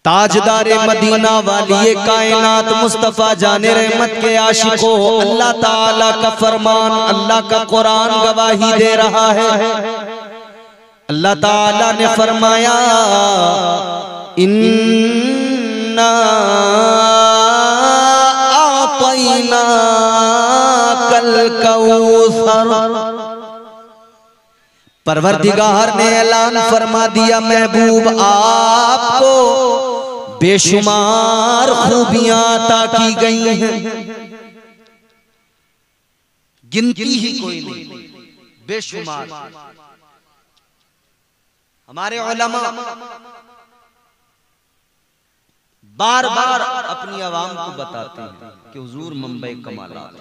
ताजदारे Medina वाली कायनात मुस्तफा जाने रहमत के आशिको, अल्लाह ताला का फरमान, अल्लाह का कुरान गवाही दे रहा है। अल्लाह ताला ने फरमाया इन्ना आतैना कल कौसर। परवरदिगार ने ऐलान फरमा दिया, महबूब आपको बेशुमार खूबियां अता की गई हैं, गिनती ही कोई नहीं, बेशुमार। हमारे उलमा बार बार अपनी आवाम को बताते हैं कि हुजूर मंबई कमालात।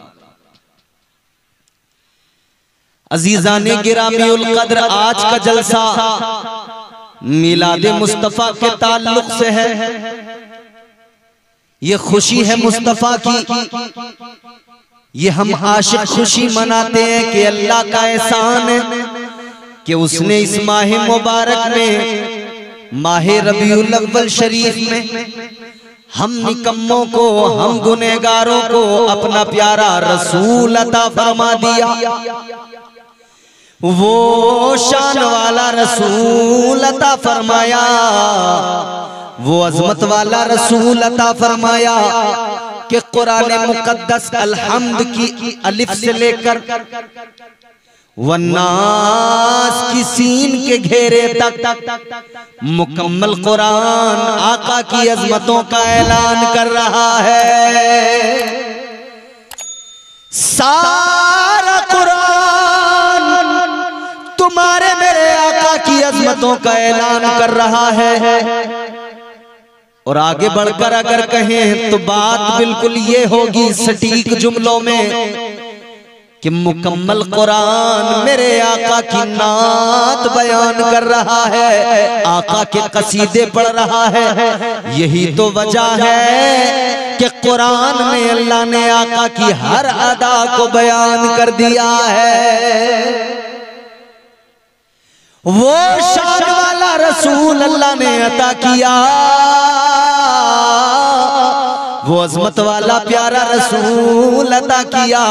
अजीजाने गिरामीउल कद्र, आज का जलसा मिलादे मुस्तफा के ताल्लुक से है। ये खुशी है मुस्तफा की, ये हम आशिक खुशी मनाते हैं कि अल्लाह का एहसान है कि उसने इस माह मुबारक में, माह रबीउल अव्वल शरीफ में हम निकम्मों को, हम गुनहगारों को अपना प्यारा रसूल अता फरमा दिया। वो शान वाला रसूल अता फरमाया, वो अजमत वाला रसूल अता फरमाया कि कुरान मुकद्दस अलहम्द की अलिफ से लेकर वन्नास की सीन के घेरे तक मुकम्मल कुरान आका की अजमतों का ऐलान कर रहा है। सारा कुरान तुम्हारे मेरे आका की अजमतों का ऐलान कर रहा है। और आगे बढ़कर अगर कहें तो बात बिल्कुल ये होगी सटीक जुमलों में कि मुकम्मल कुरान मेरे आका की नात बयान कर रहा है, आका के कसीदे पढ़ रहा है। यही तो वजह है कि कुरान में अल्लाह ने आका की हर अदा को बयान कर दिया है। वो शान वाला रसूल अल्लाह ने अता किया, वो अजमत वाला प्यारा रसूल अता किया।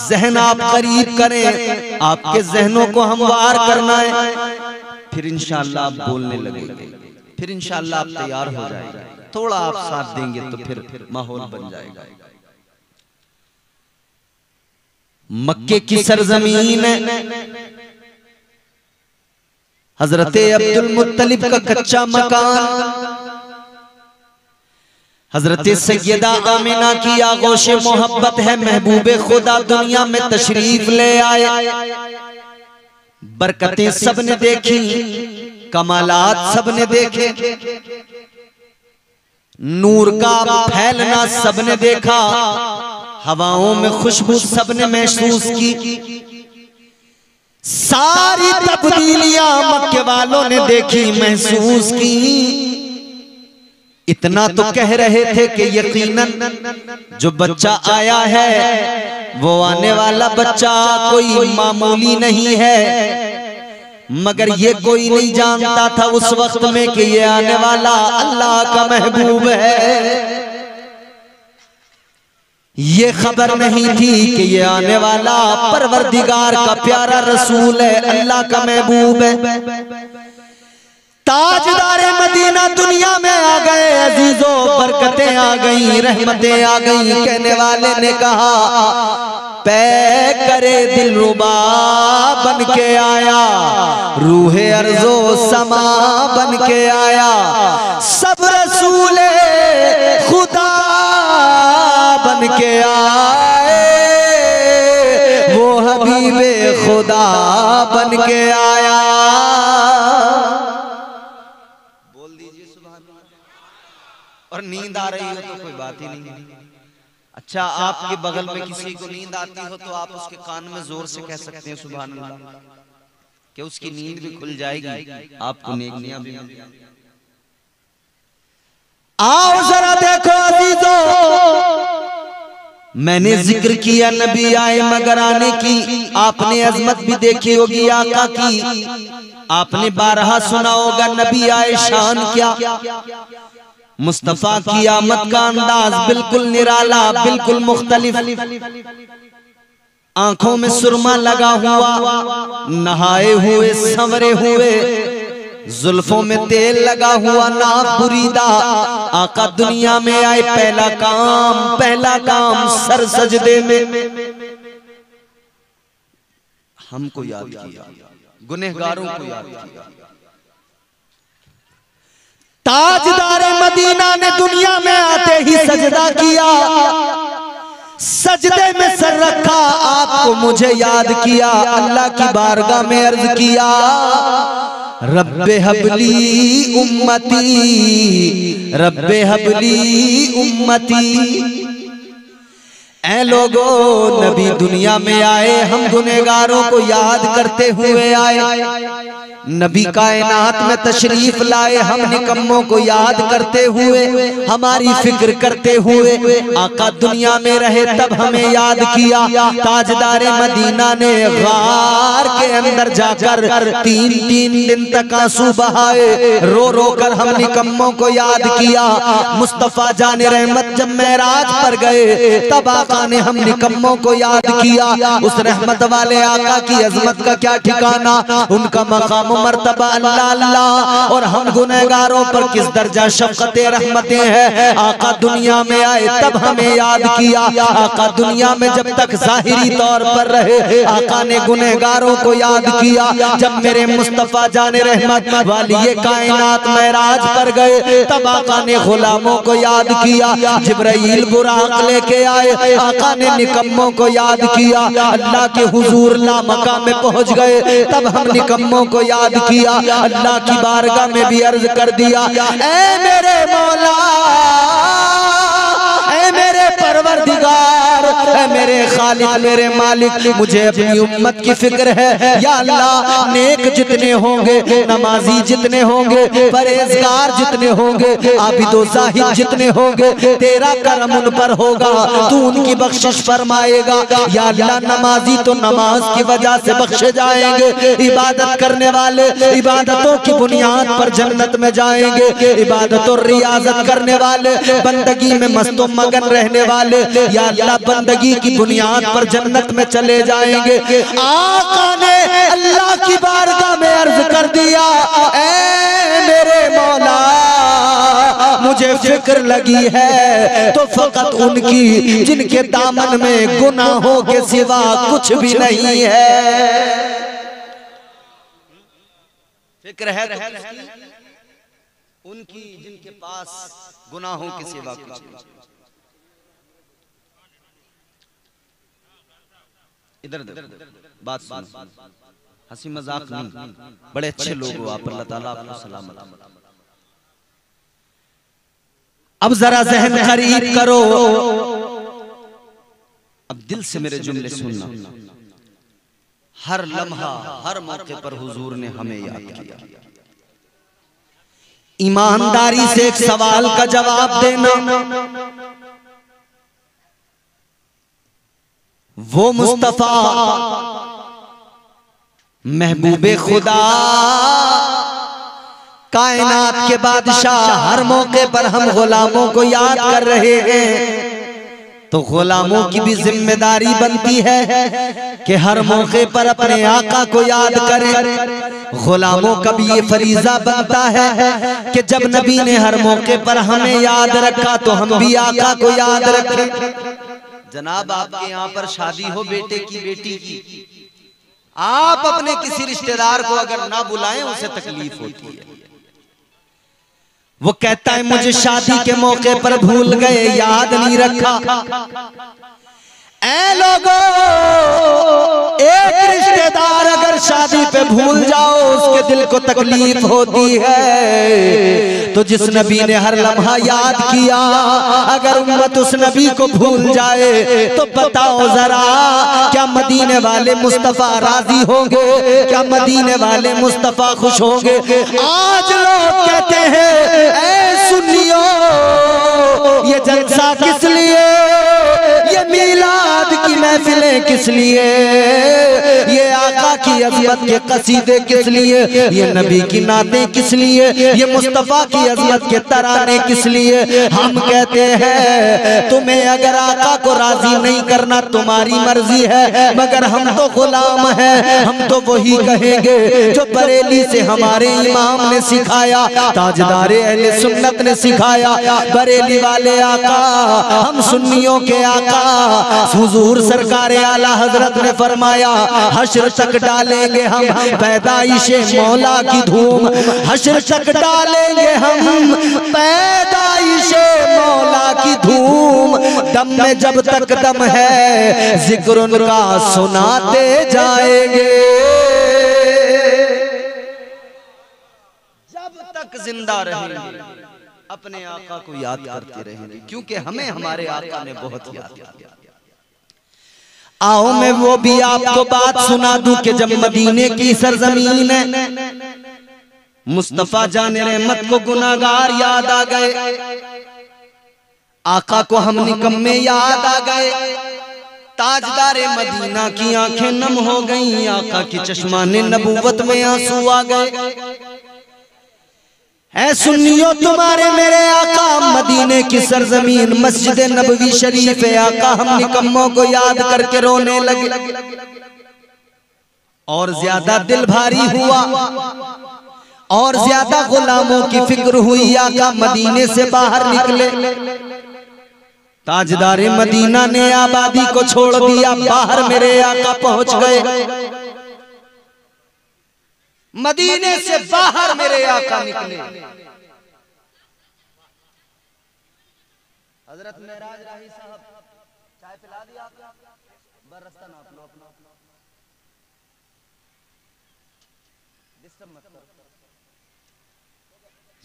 जहन आप करीब करें, आपके जहनों को हमवार करना है, फिर इंशाअल्लाह आप बोलने लगेंगे, फिर इंशाअल्लाह आप तैयार हो जाएंगे। थोड़ा आप साथ देंगे तो फिर माहौल बन जाएगा। मक्के की सरजमीन है, हजरत अब्दुल मुत्तलिब का कच्चा मकान, हजरत सैयदा आमिना की आगोश मोहब्बत है। महबूबे खुदा दुनिया में तशरीफ ले आए, बरकतें सबने देखी, कमालात सबने देखे, नूर का फैलना सबने देखा, हवाओं में खुशबू सबने महसूस की। सारी तब्दीलियां मक्के वालों ने देखी, महसूस की। इतना तो कह रहे थे कि यकीनन जो बच्चा आया है वो आने वाला बच्चा कोई मामूली नहीं है, मगर ये कोई नहीं जानता था उस वक्त में कि ये आने वाला अल्लाह का महबूब है। ये खबर नहीं थी कि ये आने वाला परवरदिगार का प्यारा रसूल है, अल्लाह का महबूब है। ताजदारे मदीना दुनिया में आ गए अजीजों, बरकतें आ गई, रहमतें आ गई। कहने वाले ने कहा पै करे दिलरुबा बन के आया, रूहे अर्जो समा बन के आया। सब रसूले खुदा बन के आए, वो हबीबे खुदा बन के आया। और नींद आ रही हो तो कोई बात ही नहीं। अच्छा, आपके बगल में किसी को नींद आती हो तो आप उसके कान में जोर से कह सकते हैं सुभान अल्लाह, कि उसकी नींद भी खुल जाएगी, आपको नेकियां भी। आओ जरा देखो अजीजों, मैंने जिक्र किया नबी आए मगर आने की, आपने अजमत भी देखी होगी आका की, आपने बारहा सुना होगा नबी आए शान क्या। मुस्तफा की आमद का अंदाज बिल्कुल निराला, बिल्कुल मुख्तलिफ। आंखों में सुरमा लगा हुआ, नहाए हुए संवरे हुए, जुल्फों में तेल लगा हुआ, नाक बुरीदा। आका दुनिया में आए, पहला काम सर सजदे में हमको याद किया, गुनहगारों को याद किया। ताजदारे मदीना ने दुनिया में आते ही सजदा किया, सजदे में सर रखा, आपको मुझे याद किया। अल्लाह की बारगाह में अर्ज किया, रब्बे हबली उम्मती, रब्बे हबली उम्मती। ऐ लोगो, नबी दुनिया में आए, हम गुनहगारों को याद करते हुए आए। नबी कायनात में तशरीफ लाए, हम निकम्मों को याद करते हुए, हमारी फिक्र करते हुए। आका दुनिया में रहे तब हमें याद किया। ताजदारे मदीना ने गार के अंदर जाकर 3-3 दिन तक आंसू बहाए, रो रो कर हम निकम्मों को याद किया। मुस्तफा जाने रहमत जब मेराज पर गए, तब आका ने हम निकम्मों को याद किया। उस रहमत वाले आका की अजमत का क्या ठिकाना, उनका मकाम मर्तबा अल्लाह अल्लाह। और हम गुनहगारों पर किस दर्जा शफ़क़त रहमतें हैं। आका दुनिया में आए तब हमें याद किया। आका दुनिया में जब तक ज़ाहिरी तौर पर रहे, आका ने गुनहगारों को याद किया। जब मेरे मुस्तफा जाने रहमत वाली कायनात मेराज पर गए, तब आका ने गुलामों को याद किया। जिब्राइल बुराक लेके आए, आका ने निकम्मों को याद किया। अल्लाह के हुजूर ला मकाम में पहुंच गए, तब हम निकम्मों को याद किया। अल्लाह की बारगाह में भी अर्ज कर दिया, ऐ मेरे मौला, ऐ मेरे परवरदिगार, ऐ मेरे खालिक, मेरे मालिक, मुझे अपनी उम्मत की फिक्र है। या अल्लाह, नेक जितने होंगे, नमाजी जितने होंगे, परहेजगार जितने होंगे, आबिदो ज़ाहिद जितने होंगे, तेरा करम उन पर होगा, तू उनकी बख्शिश फरमाएगा। या अल्लाह, नमाजी तो नमाज की वजह से बख्शे जाएंगे, इबादत करने वाले इबादतों की बुनियाद पर जन्नत में जाएंगे, इबादत और रियाजत करने वाले, बंदगी में मस्तो मगन रहने वाले, या अल्लाह बंदगी की बुनियाद पर जन्नत में चले जाएंगे। आका ने अल्लाह की बारगाह में अर्ज कर दिया, ऐ मेरे मौला, मुझे फिक्र लगी है तो फकत उनकी जिनके दामन में गुनाहों के सिवा कुछ भी नहीं है। फिक्र है उनकी जिनके पास गुनाहों के सिवा कुछ नहीं। इधर बात सुन, हंसी मजाक नहीं, बड़े अच्छे लोग हो आप, अल्लाह ताला आपको सलामत। अब जरा ज़हन खरीद करो, अब दिल से मेरे जुमले सुनना। हर लम्हा, हर मौके पर हुजूर ने हमें याद किया। ईमानदारी से एक सवाल का जवाब देना, वो मुस्तफा महबूबे खुदा, कायनात के बादशाह, हर मौके पर हम गुलामों को याद कर रहे हैं, तो गुलामों की भी जिम्मेदारी बनती है कि हर मौके पर अपने आका को याद करें। गुलामों का भी ये फरीजा बनता है कि जब नबी ने हर मौके पर हमें याद रखा, तो हम भी आका को याद रखें। जनाब, आपके यहाँ पर शादी हो बेटे की, बेटी की, आप अपने किसी रिश्तेदार को अगर ना बुलाएं, उसे तकलीफ होती है। वो कहता है मुझे शादी के मौके पर भूल गए, याद नहीं रखा। ऐ लोगों, एक रिश्तेदार अगर शादी पे भूल जाओ, उसके दिल को तकलीफ होती है। तो जिस नबी ने हर लम्हा याद किया, अगर उम्मत उस नबी को भूल जाए, तो बताओ जरा, क्या मदीने वाले मुस्तफा राजी होंगे? क्या मदीने वाले मुस्तफा खुश होंगे? आज लोग कहते हैं, ऐ सुन्नियों, ये जलसा किस लिए, ये मीलाद की महफिलें किस लिए, ये आका की की अज़मत के कसीदे किस लिए, ये नबी की नातें किस लिए, ये मुस्तफा की अज़मत के तराने किस लिए। हम कहते हैं तुम्हें अगर आका को राजी नहीं करना तुम्हारी मर्जी है, मगर हम तो गुलाम हैं, हम तो वही कहेंगे जो बरेली से हमारे इमाम ने सिखाया, ताजदारे अहले सुन्नत ने सिखाया। बरेली वाले आका, हम सुन्नियों के आका हुजूर सरकार आला हजरत ने फरमाया हश्र तक डालेंगे हम पैदाइशे मौला की धूम, हश्र तक डालेंगे हम पैदाइशे मौला की धूम। दम में जब तक दम है जिक्र उनका सुनाते जाएंगे, जब तक जिंदा रहेंगे अपने आका को याद करते रहेंगे, क्योंकि हमें हमारे आका ने बहुत याद किया। आओ मैं वो भी आपको बात सुना दूं कि जब मदीने की सरजमीन है मुस्तफा जाने रहमत को गुनाहगार याद आ गए, आका को हम निकम्मे याद आ गए, ताजदारे मदीना की आंखें नम हो गईं, आका की चश्माने नबूवत में आंसू आ गए। ऐ सुन्नियों तुम्हारे मेरे आका मदीने की सरजमीन मस्जिद नबवी शरीफ है, आका हम निकम्मों को याद करके रोने लगे और ज्यादा दिल भारी हुआ और ज्यादा गुलामों की फिक्र हुई। आका मदीने से बाहर निकले, ताजदारे मदीना ने आबादी को छोड़ दिया, बाहर मेरे आका पहुंच गए। मदीने से बाहर मेरे आका निकले, हजरत मेराज राही साहब चाय पिला दिया आपको, बरस्ता नाप लो अपना, डिस्टर्ब मत करो।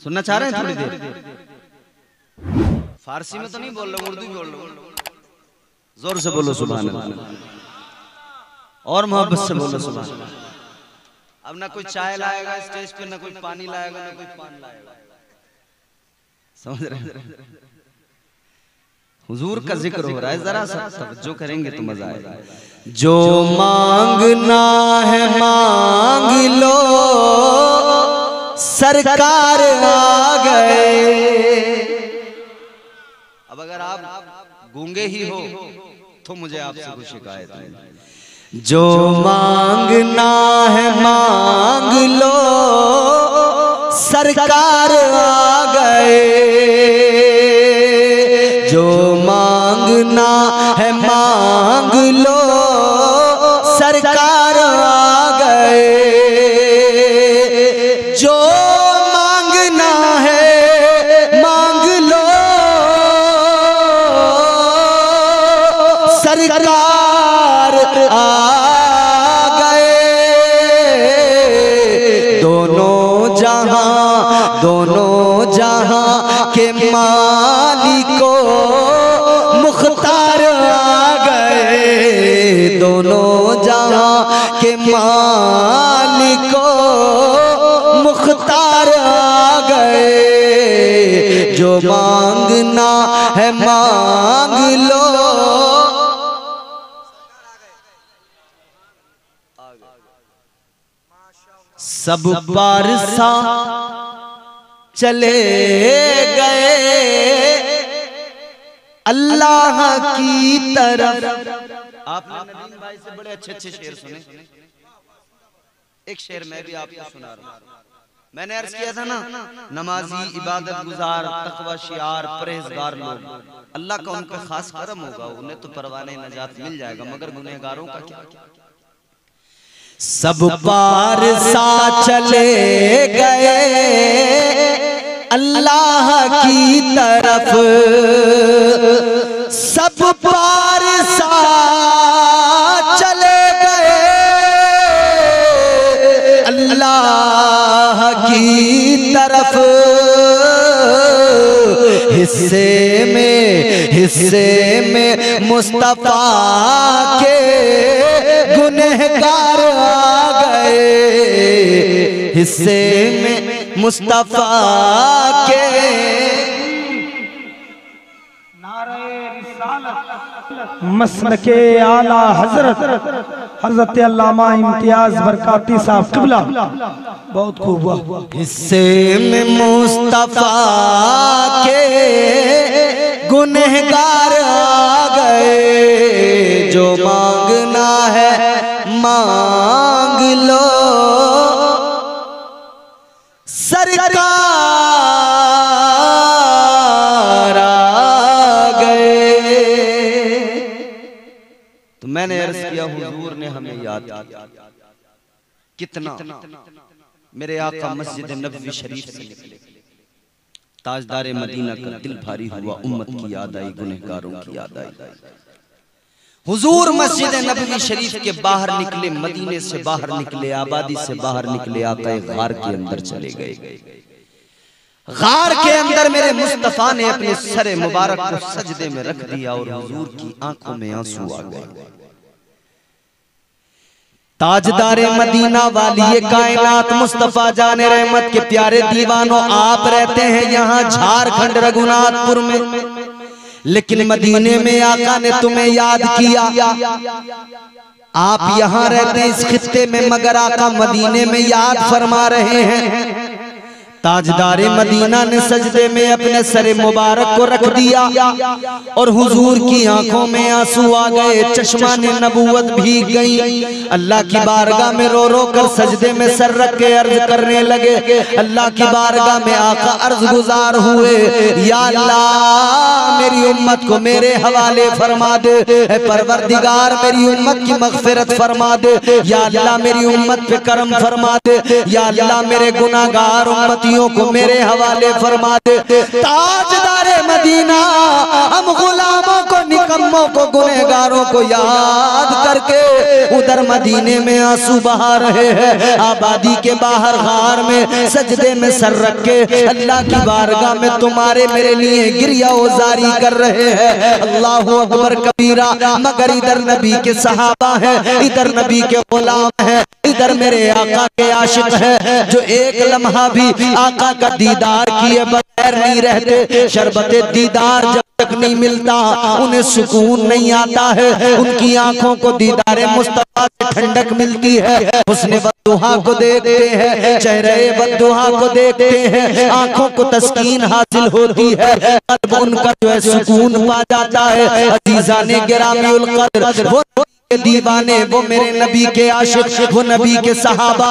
सुनना चाह रहे हैं थोड़ी देर? फारसी में तो नहीं बोल रहा, उर्दू बोल रहा हूं, जोर से बोलो सुभान अल्लाह और मोहब्बत से बोलो सुभान अल्लाह। अब ना कोई चाय लाएगा स्टेज पे, ना कोई पानी लाएगा, ना कोई पान लाएगा, समझ रहे हैं? हुजूर का जिक्र हो रहा है, जरा सा तवज्जो करेंगे तो मजा आएगा। जो मांगना है मांग लो सरकार आ गए। अब अगर आप गूंगे ही हो तो मुझे आपसे कुछ शिकायत नहीं। जो मांगना है मांग लो सरकार आ गए, जो मांगना है मांग लो सरकार आ गए, जो मांगना है मांग लो सरकार आ गए। दोनों जहां के मालिको मुख्तार आ गए, दोनों जहां के मालिको मुख्तार आ गए। जो मांगना है मांग लो, सब पारसा चले गए अल्लाह की तरफ। आपने नदीम भाई से बड़े अच्छे अच्छे शेर सुने, एक शेर मैं भी आपको सुना रहा हूं। मैंने अर्ज किया था ना, नमाजी, इबादत गुजार, तकवा शियार, परहेजगार लोग अल्लाह का उन पर खास करम होगा, उन्हें तो परवाने नजात मिल जाएगा, मगर गुनहगारों का क्या? सब पारसा चले गए अल्लाह की तरफ, सब पारसा चले गए अल्लाह की तरफ। हिस्से में मुस्तफा के गुनहगार आ गए, हिस्से में मुस्तफा के। नारे रिसालत मसलके आला हजरत हजरत अल्लामा इम्तियाज बरकाती साहब क़िबला। बहुत खूब हुआ। हिस्से में मुस्तफा के गुनहगार आ गए, जो मांगना है मांग लो सरकार आ गए। तो मैंने अर्ज किया हुजूर ने हमें याद किया कितना मेरे आका मस्जिद नबवी शरीफ से निकले, ताजदारे मदीना का दिल भारी हुआ, उम्मत की याद आई, गुनहगारों की याद आई। हुजूर मस्जिद नबवी शरीफ के बाहर निकले, मदीने से बाहर निकले, आबादी से बाहर निकले, आका गार के अंदर चले गए। गार के अंदर मेरे मुस्तफा ने अपने सरे मुबारक को सजदे में रख दिया और हुजूर की आंखों में आंसू आ गए। ताजदारे मदीना वाली कायनात मुस्तफा जाने रहमत के प्यारे दीवानों, आप रहते हैं यहाँ झारखंड रघुनाथपुर में, लेकिन मदीने में आका ने तुम्हें याद किया। आप यहाँ रहते हैं इस खित्ते में, मगर आका मदीने में याद फरमा रहे हैं। ताजदारे मदीना ने सजदे में अपने सरे मुबारक को रख दिया और हुजूर की आंखों में आंसू आ गए, चश्मा ने नबूवत भीग गई। अल्लाह की बारगाह में रो रो कर सजदे में सर रख के अर्ज करने लगे। अल्लाह की बारगाह में आका अर्ज गुजार हुए, या अल्लाह मेरी उम्मत को मेरे हवाले फरमा दे, परवरदिगार मेरी उम्मत की मगफिरत फरमा दे, या अल्लाह मेरी उम्मत पे करम फरमा दे, या अल्लाह मेरे गुनाहगार उम्मत को मेरे हवाले फरमा दे। ताजदारे मदीना हम गुलामों को, निकम्मों को, गुनहगारों को याद करके उधर मदीने में आंसू बहा रहे हैं। आबादी के बाहर गार में सजदे में सर रख के अल्लाह की बारगाह में तुम्हारे मेरे लिए गिरिया जारी कर रहे हैं। अल्लाहु अकबर कबीरा। मगर इधर नबी के सहाबा हैं, इधर नबी के गुलाम हैं, इधर मेरे आका के आशिक हैं, जो एक लम्हा भी आका का दीदार किए बगैर नहीं रहते। शरबते दीदार जब तक नहीं मिलता उन्हें सुकून नहीं आता है। उनकी आंखों को दीदारे मुस्तफा से ठंडक मिलती है। हुस्ने बद्दुहा को देखते हैं, चेहरे बद्दुहा को देखते हैं, आंखों को तस्कीन हासिल होती है, कल्ब उनका जो है सुकून पा जाता है। अजीज़ाने गिरामीउल क़द्र, वो के दीवाने, वो मेरे नबी के आशिक, वो नबी के सहाबा,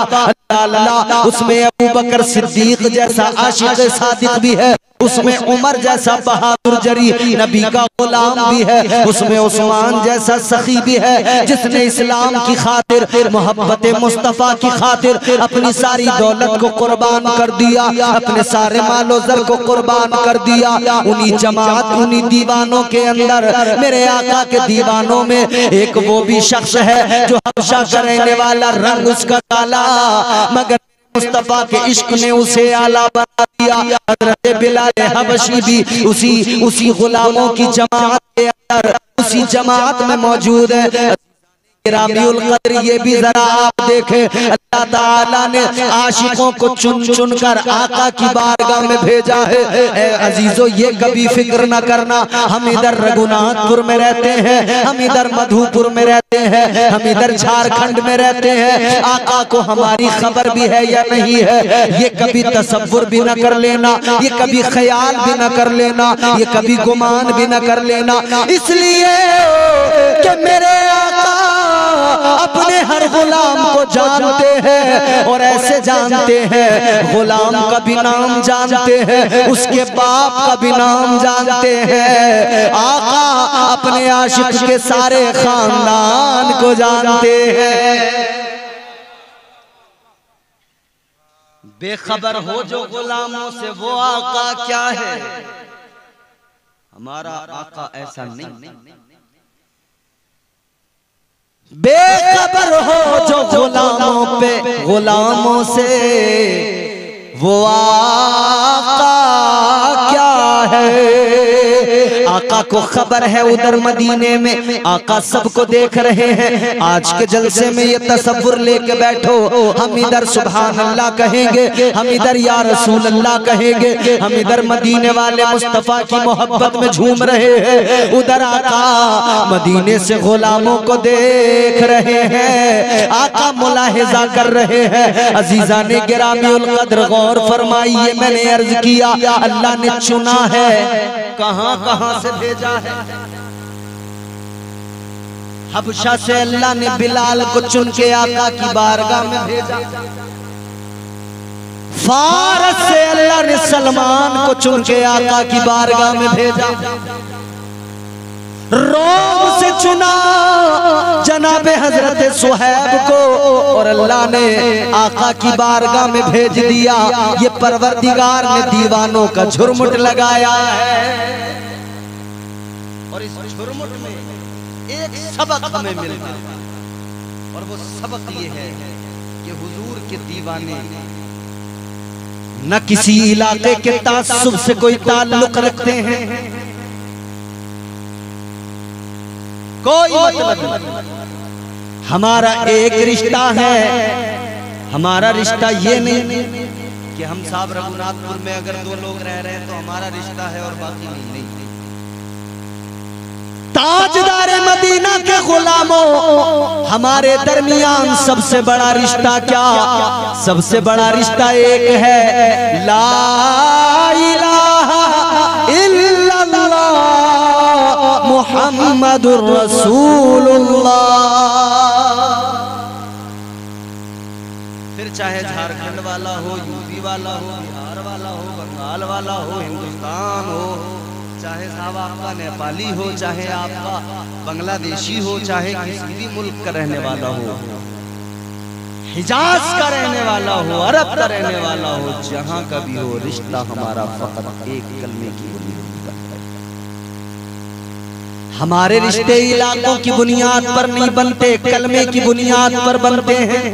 अल्लाह उसमें अबू बकर सिद्दीक जैसा आशिक सादिक भी है, उसमें उमर जैसा बहादुर जरी नबी का गुलाम भी है, उसमें उस्मान जैसा सखी भी है, जिसने इस्लाम की खातिर, मोहब्बत मुस्तफा की खातिर अपनी सारी दौलत को कुर्बान कर दिया, अपने सारे मालो ज़र को कुर्बान कर दिया। उन्हीं जमात, उन्हीं दीवानों के अंदर, मेरे आका के दीवानों में एक वो भी शख्स है जो हमेशा रहने वाला, रंग उसका काला, मगर मुस्तफा के इश्क ने उसे आला बना दिया। हज़रत बिलाल हबशी भी उसी गुलामों की जमात के अंदर, उसी जमात में मौजूद है। गिरामीउल क़द्र ये भी जरा आप देखें, अल्लाह ताला ने आशिकों को चुन चुन कर आका की बारगाह में भेजा है। ए अजीजों, ये कभी फिक्र न करना हम इधर रघुनाथपुर में रहते हैं, हम इधर मधुपुर में रहते हैं, हम इधर झारखंड में रहते हैं, आका को हमारी खबर भी है या नहीं है, ये कभी तसव्वुर भी न कर लेना, ये कभी ख्याल भी न कर लेना, ये कभी गुमान भी न कर लेना। इसलिए कि मेरे आका अपने हर गुलाम को जानते हैं और ऐसे जानते हैं, गुलाम का भी नाम जानते हैं, उसके बाप का भी नाम जानते हैं। आका अपने आशिक के सारे खानदान को जानते हैं। बेखबर हो जो गुलामों से, वो आका क्या है? हमारा आका ऐसा नहीं। बेखबर हो जो गुलामों पे, गुलामों से, वो आका क्या है? आका को खबर है उधर मदीने में आका सबको देख रहे हैं। आज के जलसे में ये तसव्वुर लेके बैठो, हम इधर सुभान अल्लाह कहेंगे, हम इधर या रसूल अल्लाह कहेंगे, हम इधर मदीने वाले मुस्तफा की मोहब्बत में झूम रहे हैं, उधर आका मदीने से गुलामों को देख रहे हैं, आका मुलाहिजा कर रहे हैं। अजीजा ने गिरामीउल कद्र गौर फरमाइए, मैंने अर्ज किया अल्लाह ने चुना है, कहां कहां से भेजा है। हबशा से अल्लाह ने बिलाल को चुन के आका की बारगाह में भेजा, फारस से अल्लाह ने सलमान को चुन के आका की बारगाह में भेजा, रोम से चुना जनाबे हजरत सुहैब को और अल्लाह ने आका की बारगाह में भेज दिया। ये परवरदिगार ने दीवानों का झुरमुट लगाया है और इस झुरमुट में एक सबक हमें मिलता है और वो सबक ये है कि हुजूर के दीवाने न किसी इलाके के तासुब से कोई ताल्लुक रखते हैं, कोई मतलब नहीं। हमारा एक रिश्ता है, हमारा रिश्ता ये नहीं कि हम साहब रघुनाथपुर में अगर 2 लोग रह रहे हैं तो हमारा रिश्ता है और बाकी नहीं। ताजदार मदीना के गुलामों, हमारे दरमियान सबसे बड़ा रिश्ता क्या? सबसे बड़ा रिश्ता एक है, ला इलाहा इल्लल्लाह मुहम्मदुर रसूलुल्लाह। फिर चाहे झारखंड वाला हो, यूपी वाला हो, बिहार वाला हो, बंगाल वाला हो, हिंदुस्तान हो, चाहे साहब आपका नेपाली हो, चाहे आपका बांग्लादेशी हो, चाहे किसी भी मुल्क का रहने वाला हो, हिजाज का रहने वाला हो, अरब का रहने वाला हो, जहां का भी हो, रिश्ता हमारा फकत एक कलमे की बुनियाद पर है। हमारे रिश्ते इलाकों की बुनियाद पर नहीं बनते, कलमे की बुनियाद पर बनते हैं।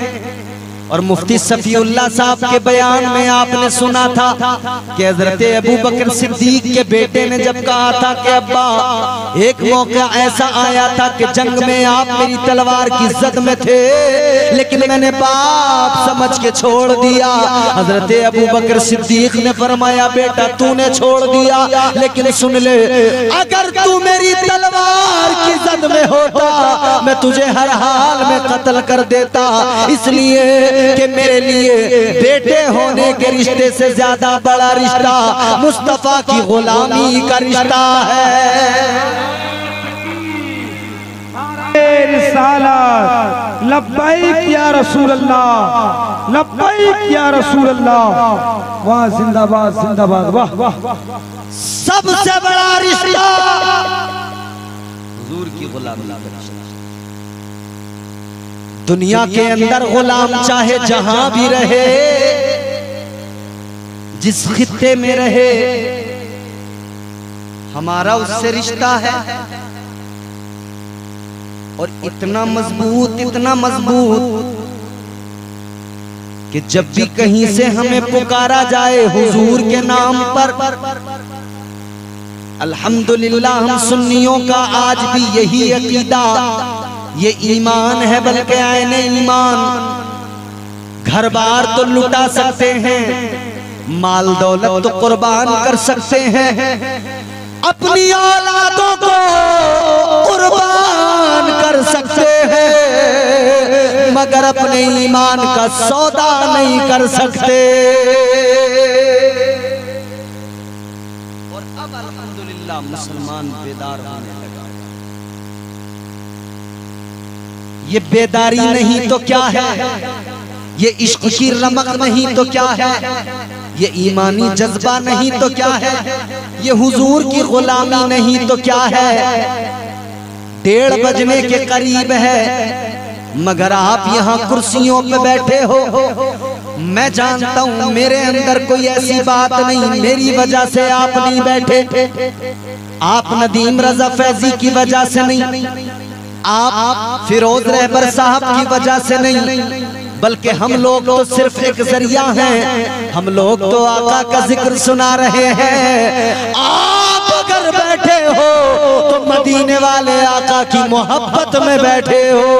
और मुफ्ती सफीउल्लाह साहब के बयान में आपने सुना था कि हजरत अबू बकर सिद्दीक के बेटे ने जब कहा था कि अब्बा एक मौका ऐसा आया था कि जंग में आप मेरी तलवार की जद में थे, लेकिन मैंने पाप समझ के छोड़ दिया। हजरत अबू बकर सिद्दीक ने फरमाया बेटा तूने छोड़ दिया, लेकिन सुन ले, अगर तू मेरी तलवार की जद में होता मैं तुझे हर हाल में कत्ल कर देता, इसलिए कि मेरे लिए बेटे होने के रिश्ते से ज्यादा बड़ा रिश्ता मुस्तफा की गुलामी का रिश्ता है। रिसालत लब्बैक या रसूल अल्लाह, लब्बैक या रसूल अल्लाह। वाह जिंदाबाद जिंदाबाद, वाह वाह। सबसे बड़ा रिश्ता हुजूर की गुलामी का रिश्ता। दुनिया के अंदर गुलाम चाहे जहां भी रहे, जिस खित्ते में रहे, हमारा उससे रिश्ता है और इतना मजबूत कि जब भी कहीं से हमें पुकारा जाए हुजूर के नाम पर, अल्हम्दुलिल्लाह हम सुन्नियों का आज भी यही अकीदा, ये ईमान है, बल्कि आईने ईमान। घर बार तो लुटा सकते हैं, माल दौलत तो कुर्बान कर सकते हैं, अपनी औलादों को कुर्बान कर सकते हैं, मगर अपने ईमान का सौदा नहीं कर सकते। और अब अल्हम्दुलिल्लाह मुसलमान बेदार होने लगा। ये बेदारी नहीं तो क्या है, ये इश्क की रमक नहीं तो क्या है, ये ईमानी जज्बा नहीं तो क्या है, ये हुजूर की गुलामी नहीं तो क्या है। 1:30 बजने के करीब है, मगर आप यहाँ कुर्सियों पे बैठे हो। मैं जानता हूँ मेरे अंदर कोई ऐसी बात नहीं मेरी वजह से आप नहीं बैठे, आप नदीम रजा फैजी की वजह से नहीं, आप फिरोज रहबर साहब की वजह से नहीं, बल्कि हम लोग तो सिर्फ एक जरिया हैं। हम लोग तो आका का जिक्र सुना रहे हैं। आप अगर बैठे हो तो मदीने वाले आका की मोहब्बत में बैठे हो।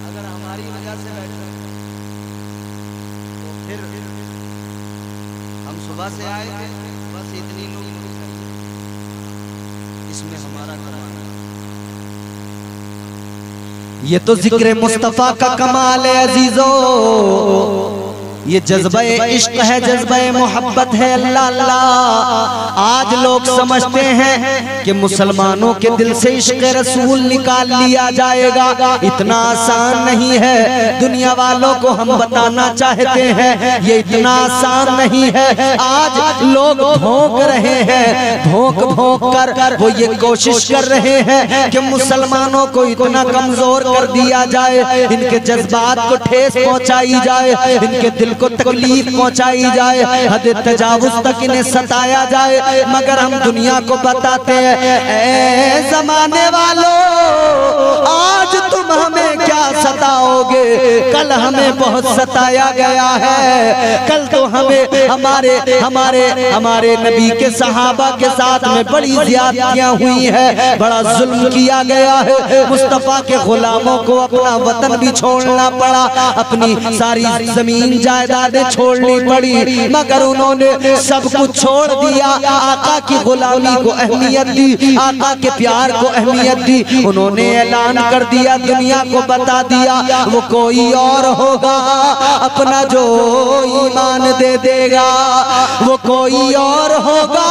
अगर हमारी वजह से बैठे तो फिर हम सुबह से आए थे, बस इतनी लोग, इसमें हमारा कराना। ये तो जिक्र मुस्तफा का कमाल है अजीजों, ये जज्बा इश्क है, जज्बा मोहब्बत है। अल्लाह अल्लाह। आज लोग समझते हैं कि मुसलमानों के दिल से इश्क रसूल निकाल लिया जाएगा, इतना आसान नहीं है। दुनिया वालों को हम बताना चाहते हैं ये इतना आसान नहीं है। आज लोग भोंक रहे हैं, भोंक भोंक कर वो ये कोशिश कर रहे हैं कि मुसलमानों को इतना कमजोर कर दिया जाए, इनके जज्बात को ठेस पहुंचाई जाए, इनके दिल को तकलीफ पहुंचाई जाए, हद तजावुज तक इन्हें सताया जाए। मगर हम दुनिया को बताते हैं, ऐ जमाने वालों, आज तुम हमें क्या सताओगे, कल हमें बहुत सताया गया है। कल तो हमें हमारे हमारे हमारे नबी के सहाबा के साथ में बड़ी ज्यादतियां हुई है, बड़ा जुल्म किया गया है। मुस्तफा के गुलामों को अपना वतन भी छोड़ना पड़ा, अपनी सारी जमीन जायदादें छोड़नी पड़ी, मगर उन्होंने सब कुछ छोड़ दिया। आका की गुलामी को अहमियत दी, आका के प्यार को अहमियत दी। उन्होंने ऐलान कर दिया, दुनिया को बता दिया, वो कोई और होगा अपना जो ईमान दे देगा, वो कोई और होगा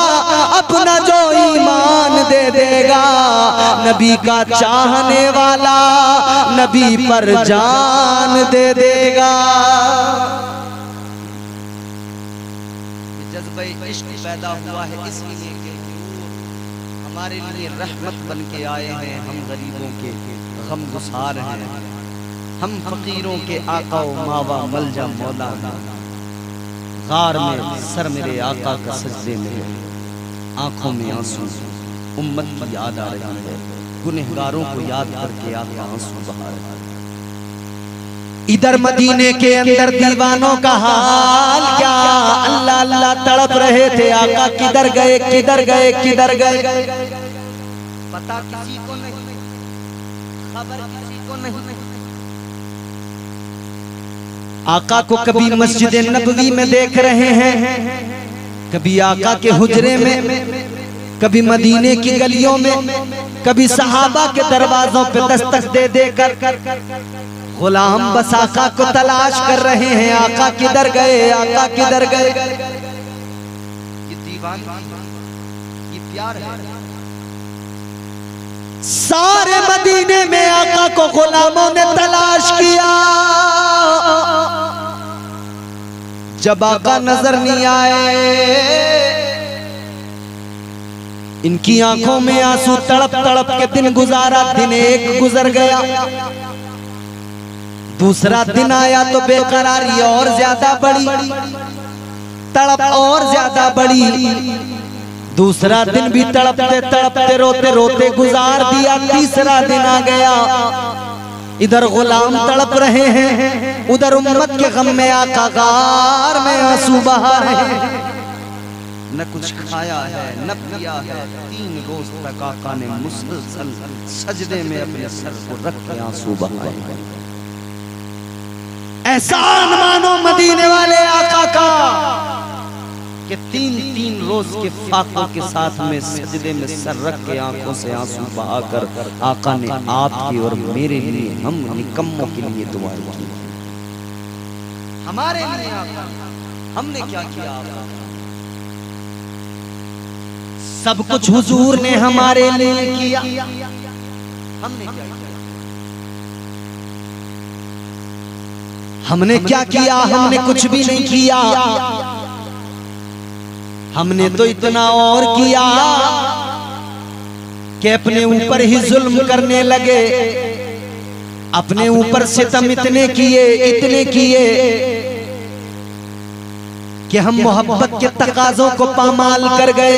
अपना जो ईमान दे देगा। नबी का चाहने वाला नबी पर जान दे देगा। जज्बा इश्क पैदा हुआ है इसलिए कि हमारे लिए रहमत बन के आए हैं, हम गरीबों के गम गुसार हैं, हम फकीरों के आका व मावा मलजा मौला हैं। गार में सर मेरे आका का सजदे में है, आंखों में आंसू, उम्मत की याद आ रही है, गुनहगारों को याद करके आका आंसू बहा रहा है। इधर मदीने के अंदर दीवानों का हाल क्या, अल्लाह अल्लाह तड़प रहे थे, आका किधर गए किधर गए किधर गए, पता किसी को नहीं, खबर किसी को नहीं। आका को कभी मस्जिद नबवी में देख रहे हैं, कभी आका के हुजरे में, कभी मदीने की गलियों में, कभी सहाबा के दरवाजों पे दस्तक दे देकर गुलाम बस आका को तलाश कर रहे हैं, आका किधर गए, आका किधर गए। ये दीवाना, ये प्यार है। सारे मदीने में आका को गुलामों ने तलाश किया, जब आका नजर नहीं आए, इनकी आंखों में आंसू तड़प तड़प के दिन गुजारा। दिन एक गुजर गया, दूसरा दिन आया तो बेकरारी और ज्यादा बढ़ी, तड़प और ज्यादा बढ़ी। दूसरा दिन भी तड़पते तड़पते रोते रोते गुजार दिया। तीसरा दिन आ गया, इधर गुलाम तड़प रहे हैं, उधर उम्मत के गम में आका गार में आंसू बहा रहे हैं। न कुछ खाया है न पिया है, 3 रोज तक आका ने मुसलसल सजदे में अपने सर को रख के आंसू बहाए। एहसान मानो मदीने वाले आका का कि 3-3 रोज के फाकों के साथ में सजदे में सर रख के आंखों से आंसू बहाकर आका ने आपके और मेरे लिए, हम निकम्मों के लिए दुआएं की। हमारे लिए आका, हमने क्या किया? आका सब कुछ हुजूर ने हमारे लिए किया, हमने क्या किया? हमने क्या किया? हमने कुछ भी नहीं किया। हमने तो इतना और किया कि अपने ऊपर ही जुल्म करने लगे, अपने ऊपर सितम इतने किए कि हम मोहब्बत के तकाजों को पामाल कर गए।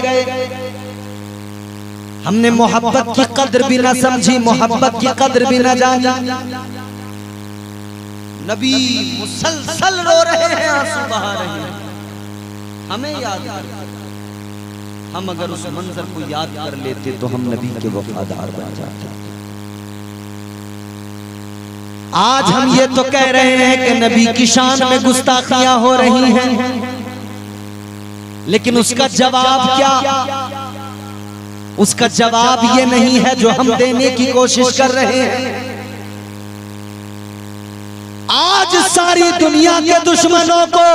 हमने मोहब्बत की कद्र भी न समझी, मोहब्बत की कद्र भी न जानी। नबी मुसलसल रो रहे हैं, आंसू बहा रहे हैं। हमें याद कर, हम अगर उस मंजर को याद कर लेते तो हम नबी के वफादार बन जाते। आज हम ये तो कह रहे हैं कि नबी की शान में गुस्ताखियां हो रही हैं, लेकिन उसका जवाब क्या? उसका जवाब ये नहीं है जो हम देने की कोशिश कर रहे हैं। आज सारी दुनिया के दुश्मनों को,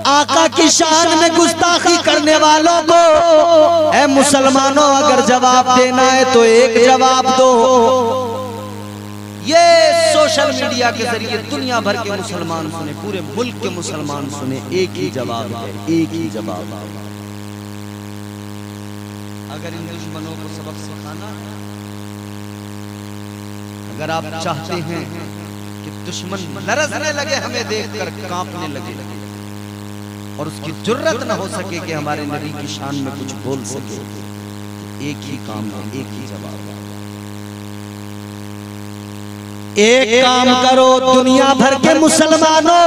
आका की शान में गुस्ताखी करने वालों को, ऐ मुसलमानों अगर जवाब देना है तो एक जवाब दो। ये सोशल मीडिया के जरिए दुनिया भर के मुसलमान सुने, पूरे मुल्क के मुसलमान सुने, एक ही जवाब है, एक ही जवाब। अगर इन दुश्मनों को सबक सिखाना, अगर आप चाहते हैं कि दुश्मन लरजने लगे, हमें देखकर कांपने लगे और उसकी जुर्रत न हो सके कि हमारे नबी की शान में कुछ बोल सके, एक ही काम है, एक ही जवाब है। एक काम करो दुनिया भर के मुसलमानों,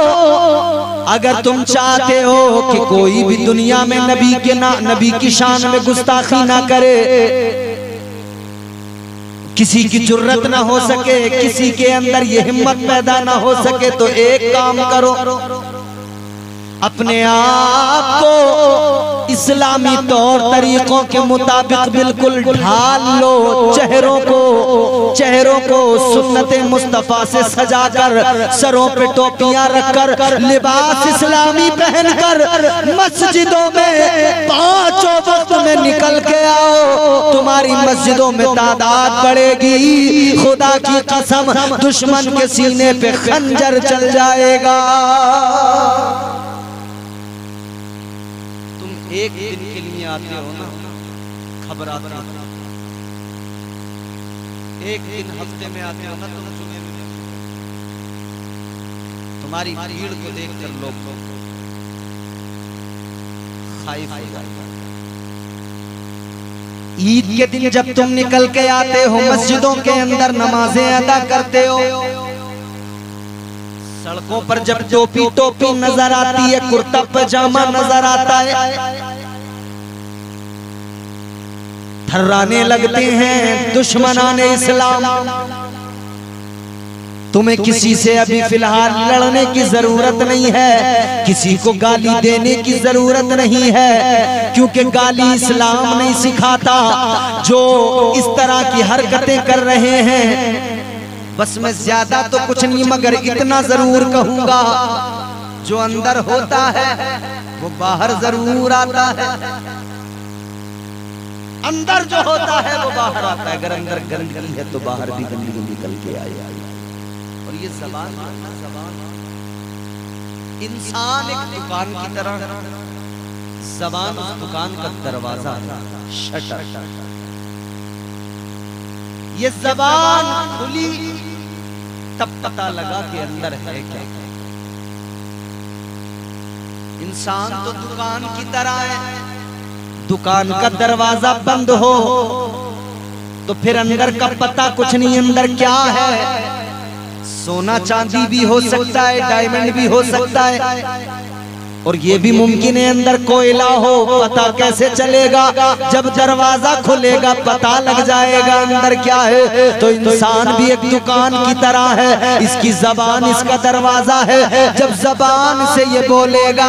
अगर तुम चाहते हो कि कोई भी दुनिया में नबी की शान में गुस्ताखी ना करे, किसी की जुर्रत ना हो सके, किसी के अंदर ये हिम्मत पैदा ना हो सके, तो एक काम करो, अपने आप को इस्लामी तौर तरीकों के मुताबिक बिल्कुल ढाल लो, चेहरों को सुन्नत मुस्तफा से सजाकर, सरों पे टोपियां रखकर, लिबास इस्लामी पहनकर मस्जिदों में पांचों वक्त में निकल के आओ। तुम्हारी मस्जिदों में तादाद बढ़ेगी, खुदा की कसम दुश्मन के सीने पे खंजर चल जाएगा। एक दिन के लिए आते हो ना, खबर आती है, एक दिन हफ्ते में आते हो ना, तुम सुने तुम्हारी भीड़ को देखकर लोग खाइफ हो जाते। ईद के दिन जब तुम निकल के आते हो, मस्जिदों के अंदर नमाजें अदा करते हो, सड़कों पर जब टोपी नजर आती है, कुर्ता पजामा नजर आता है, थर्राने लगते हैं दुश्मनाने इस्लाम। तुम्हें किसी से अभी फिलहाल लड़ने की जरूरत नहीं है, किसी को गाली देने की जरूरत नहीं है, क्योंकि गाली इस्लाम नहीं सिखाता। जो इस तरह की हरकतें कर रहे हैं, बस मैं ज्यादा तो कुछ नहीं मगर इतना जरूर कहूंगा, जो अंदर होता है वो बाहर जरूर आता है। अंदर जो होता है वो बाहर आता है। अगर अंदर गंदगी है तो बाहर भी गंदगी निकल के आई। और ये जबान इंसान एक दुकान की तरह, जबान उस दुकान का दरवाजा है, शटर। ये जबान खुली तब पता लगा कि अंदर है क्या। इंसान तो दुकान की तरह है, दुकान का दरवाजा बंद हो तो फिर अंदर का पता कुछ नहीं, अंदर क्या है। सोना चांदी भी हो सकता है, डायमंड भी हो सकता है, और ये भी मुमकिन है अंदर कोयला हो। पता कैसे चलेगा? जब दरवाजा खुलेगा पता लग जाएगा अंदर क्या है। तो इंसान भी एक दुकान की तरह है, इसकी जबान इसका दरवाजा है। जब जबान से ये बोलेगा,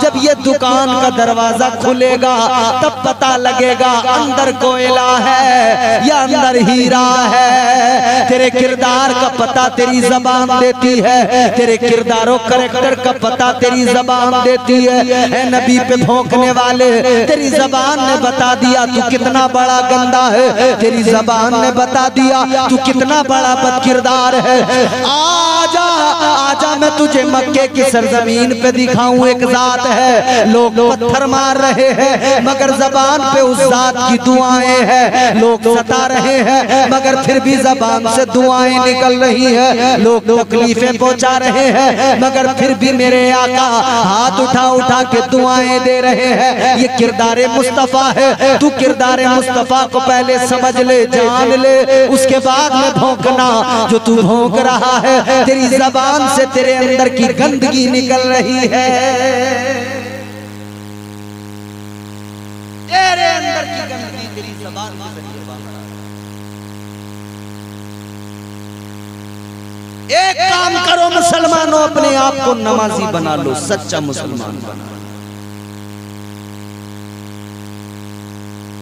जब ये दुकान का दरवाजा खुलेगा तब पता लगेगा अंदर कोयला है या अंदर हीरा है। तेरे किरदार का पता तेरी जबान देती है, तेरे किरदारों कैरेक्टर का पता तेरी जबान देती है। ए नबी पे भौंकने वाले, तेरी जबान ने बता दिया तू कितना बड़ा गंदा है, तेरी जबान ने बता दिया तू कितना बड़ा बदकिरदार है। आजा आजा मैं तुझे मक्के की सरजमीन पे दिखाऊं एक जात है। लोग पत्थर मार रहे हैं मगर जबान पे उस जात की दुआएं हैं। लोग सता रहे हैं मगर फिर भी जबान से दुआएं निकल रही है। लोग तकलीफें पहुंचा रहे हैं मगर फिर भी मेरे आका हाथ उठा उठा के दुआएं दे रहे हैं। ये किरदारे मुस्तफा है। तू किरदारे मुस्तफा को पहले समझ ले, जान ले, उसके बाद में भौंकना। जो तू भौंक रहा है तेरी जबान से तेरे अंदर की गंदगी निकल रही है। अंदर की गंदगी तेरी ज़बान के जरिए बाहर आ। एक काम करो मुसलमानों, अपने आप को नमाजी बना लो, सच्चा मुसलमान बना लो।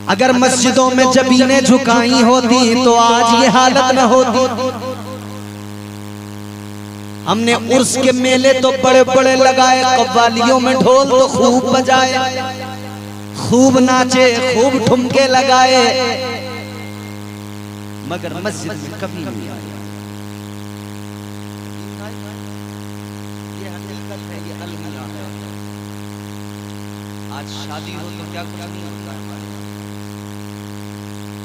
अगर मस्जिदों में जबीनें झुकाई होती तो आज ये हालत न होती। हमने उर्स के मेले तो बड़े बड़े लगाए, कव्वालियों में ढोल तो खूब बजाए, खूब नाचे, खूब ठुमके लगाए, मगर मस्जिद में कभी नहीं आए। ये हकीकत है, ये अलमिया है। आज शादी हो तो क्या कुछ नहीं होता है हमारे यहाँ।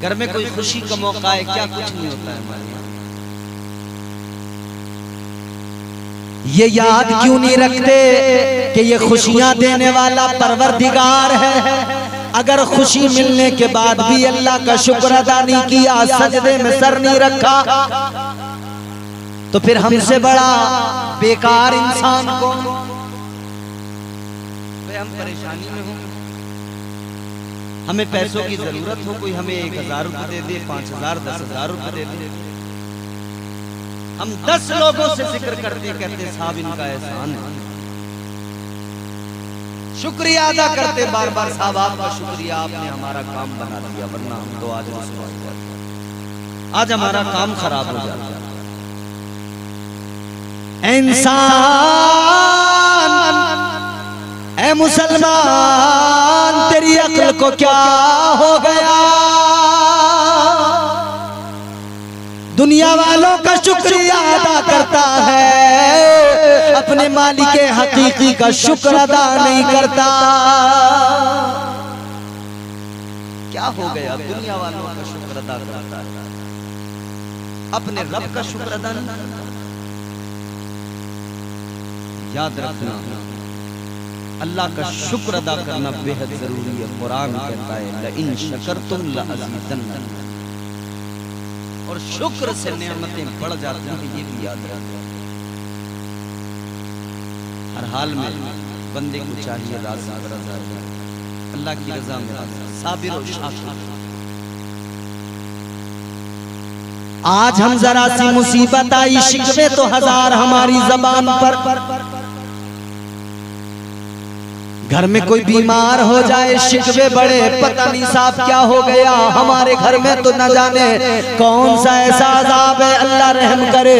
घर में कोई खुशी का मौका है, क्या कुछ नहीं होता है हमारे यहाँ। ये याद क्यों नहीं रखते कि ये खुशियां देने वाला परवरदिगार है। अगर खुशी मिलने के बाद भी अल्लाह का शुक्र अदा नहीं किया, सजदे में सर नहीं रखा, तो फिर हमसे बड़ा बेकार इंसान को। हम परेशानी में हो, हमें पैसों की जरूरत हो, कोई हमें 1000 रुपये दे दे, 5000, 10,000 रुपये दे दे, हम 10 लोगों से जिक्र करते कहते साहब इनका एहसान है, शुक्रिया अदा करते बार बार, साहब आपका शुक्रिया, आपने हमारा काम बना दिया, वरना हम तो आज आज हमारा काम खराब हो जाता। इंसान, ऐ मुसलमान, तेरी अक्ल को क्या हो गया? दुनिया वालों का शुक्रिया अदा करता है, अपने मालिक हकीकी का शुक्र अदा नहीं करता। क्या हो गया? दुनिया वालों का शुक्र अदा करता है, अपने रब का शुक्र अदा नहीं करता। याद रखना, अल्लाह का शुक्र अदा करना बेहद जरूरी है। कुरान कहता है लइन शकरतुम लअज़ीदन्नकुम, और शुक्र से नेमतें बढ़ जाती हैं, ये भी याद रखना। हर हाल में बंदे को चाहिए राज़ी रज़ा, अल्लाह की रज़ा में साबिर और शाकिर। आज हम जरा सी मुसीबत आई, शिकवे तो 1000 हमारी जबान पर। घर में कोई बीमार हो जाए, शिकवे बड़े, पता नहीं साहब क्या हो गया हमारे घर में, तो न जाने कौन सा ऐसा अज़ाब है, अल्लाह रहम करे।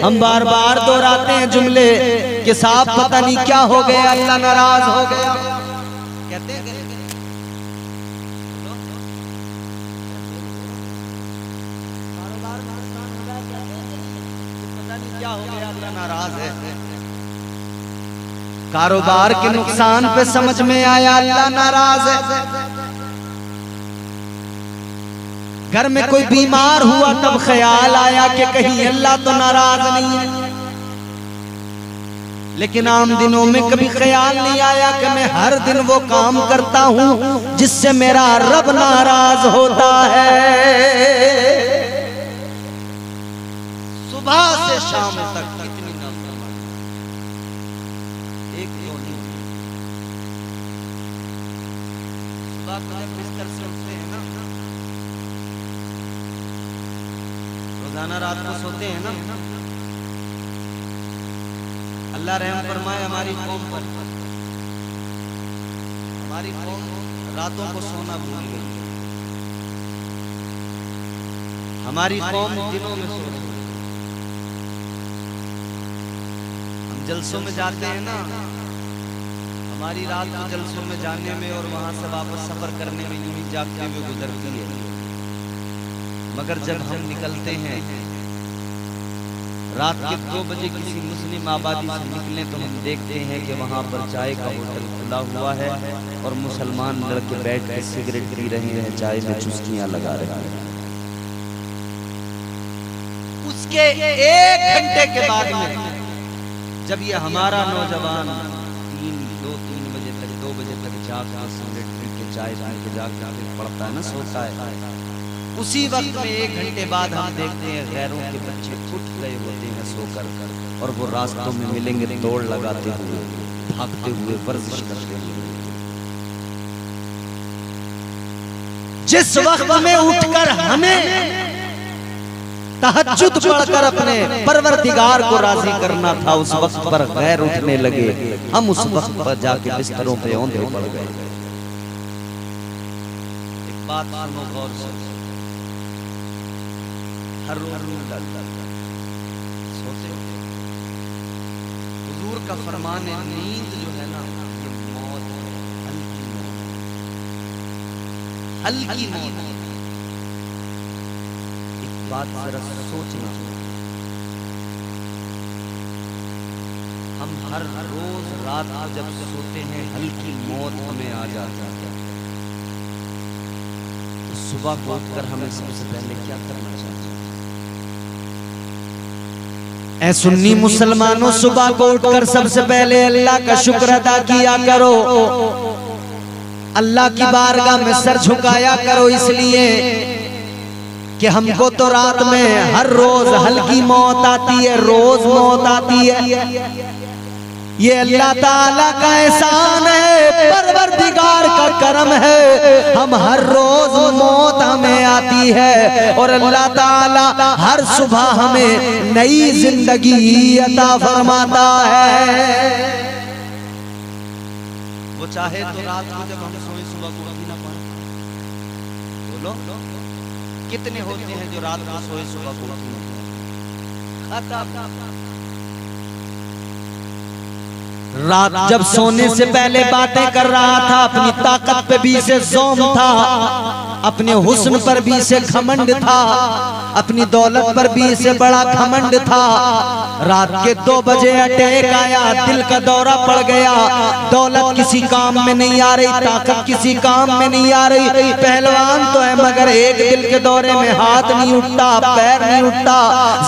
हम बार बार दोहराते हैं जुमले कि साहब पता नहीं क्या हो गया, अल्लाह नाराज हो गया। कहते हैं पता नहीं क्या हो गया, अल्लाह नाराज है। कारोबार के नुकसान पे समझ में आया अल्लाह नाराज है। घर में कोई बीमार हुआ तब ख्याल आया कि कहीं अल्लाह तो नाराज नहीं है। लेकिन आम दिनों में कभी ख्याल नहीं आया कि मैं हर दिन वो काम करता हूं जिससे मेरा रब नाराज होता है। सुबह से शाम तक कितनी बिस्तर से उठते हैं ना, रोजाना रात को सोते हैं ना, अल्लाह रहम फरमाए हमारी कौम पर। हमारी कौम रातों को सोना भूल गई, हमारी कौम दिनों में सो रही। हम जलसों में जाते हैं ना, हमारी रात को जलसों में जाने में और वहां से वापस सफर करने में यूं ही जागते हुए गुजरती है। मगर जब हम निकलते हैं रात के 2 बजे किसी मुस्लिम आबादी से निकले तो हम देखते हैं कि वहां पर चाय का होटल खुला हुआ है और मुसलमान लड़के बैठ कर सिगरेट पी रहे हैं, चाय में चुस्कियां लगा रहे हैं। उसके 1 घंटे के बाद में जब ये हमारा नौजवान 2-3 बजे तक 2 बजे तक जाग कर सिगरेट पी के चाय पी के जाग कर पड़ता है ना, सोता है, उसी वक्त में 1 घंटे बाद हम देखते हैं गैरों के बच्चे उठ गए होते हैं सोकर, और वो रास्तों में मिलेंगे दौड़ लगाते हुए, भागते हुए, वर्जिश करते हुए। जिस वक्त में उठकर हमें तहज्जुद पढ़कर अपने परवरदिगार को राजी करना था, उस वक्त पर गैर उठने लगे। हम उस वक्त पर जाके बिस्तरों पे औंधे पड़ गए। एक बात सुनो गौर से, हर रोज सोते हो हुजूर का फरमान है, नींद जो है ना ये मौत है, हल्की मौत। एक बात जरा सोचना, हम हर रोज रात को जब सोते हैं हल्की मौत हमें आ जाती है, तो सुबह को उठकर हमें सबसे पहले क्या करना चाहिए? ऐ सुन्नी मुसलमानों, सुबह को उठकर सबसे पहले अल्लाह का शुक्र अदा किया करो, अल्लाह की बारगाह में सर झुकाया करो, इसलिए कि हमको तो रात में हर रोज हल्की मौत आती है, रोज मौत आती है। ये अल्लाह ताला का एहसान है, परवरदिगार का करम है, हम हर रोज मौत हमें आती है और अल्लाह ताला हर सुबह हमें नई जिंदगी अता फरमाता है। वो चाहे तो रात को जब हम सोए सुबह को उठ ना पाए। बोलो कितने होते हैं जो रात को सोए सुबह को उठ ना पाए? रात जब सोने से पहले बातें कर रहा था, अपनी ताकत पे भी से ज़ौम था, अपने हुस्न पर भी से घमंड था, अपनी दौलत पर भी से बड़ा घमंड था। रात के 2 बजे अटैक आया, दिल का दौरा पड़ गया, दौलत किसी काम में नहीं आ रही, ताकत किसी काम में नहीं आ रही, पहलवान तो है मगर एक दिल के दौरे में हाथ नहीं उठता, पैर नहीं उठता,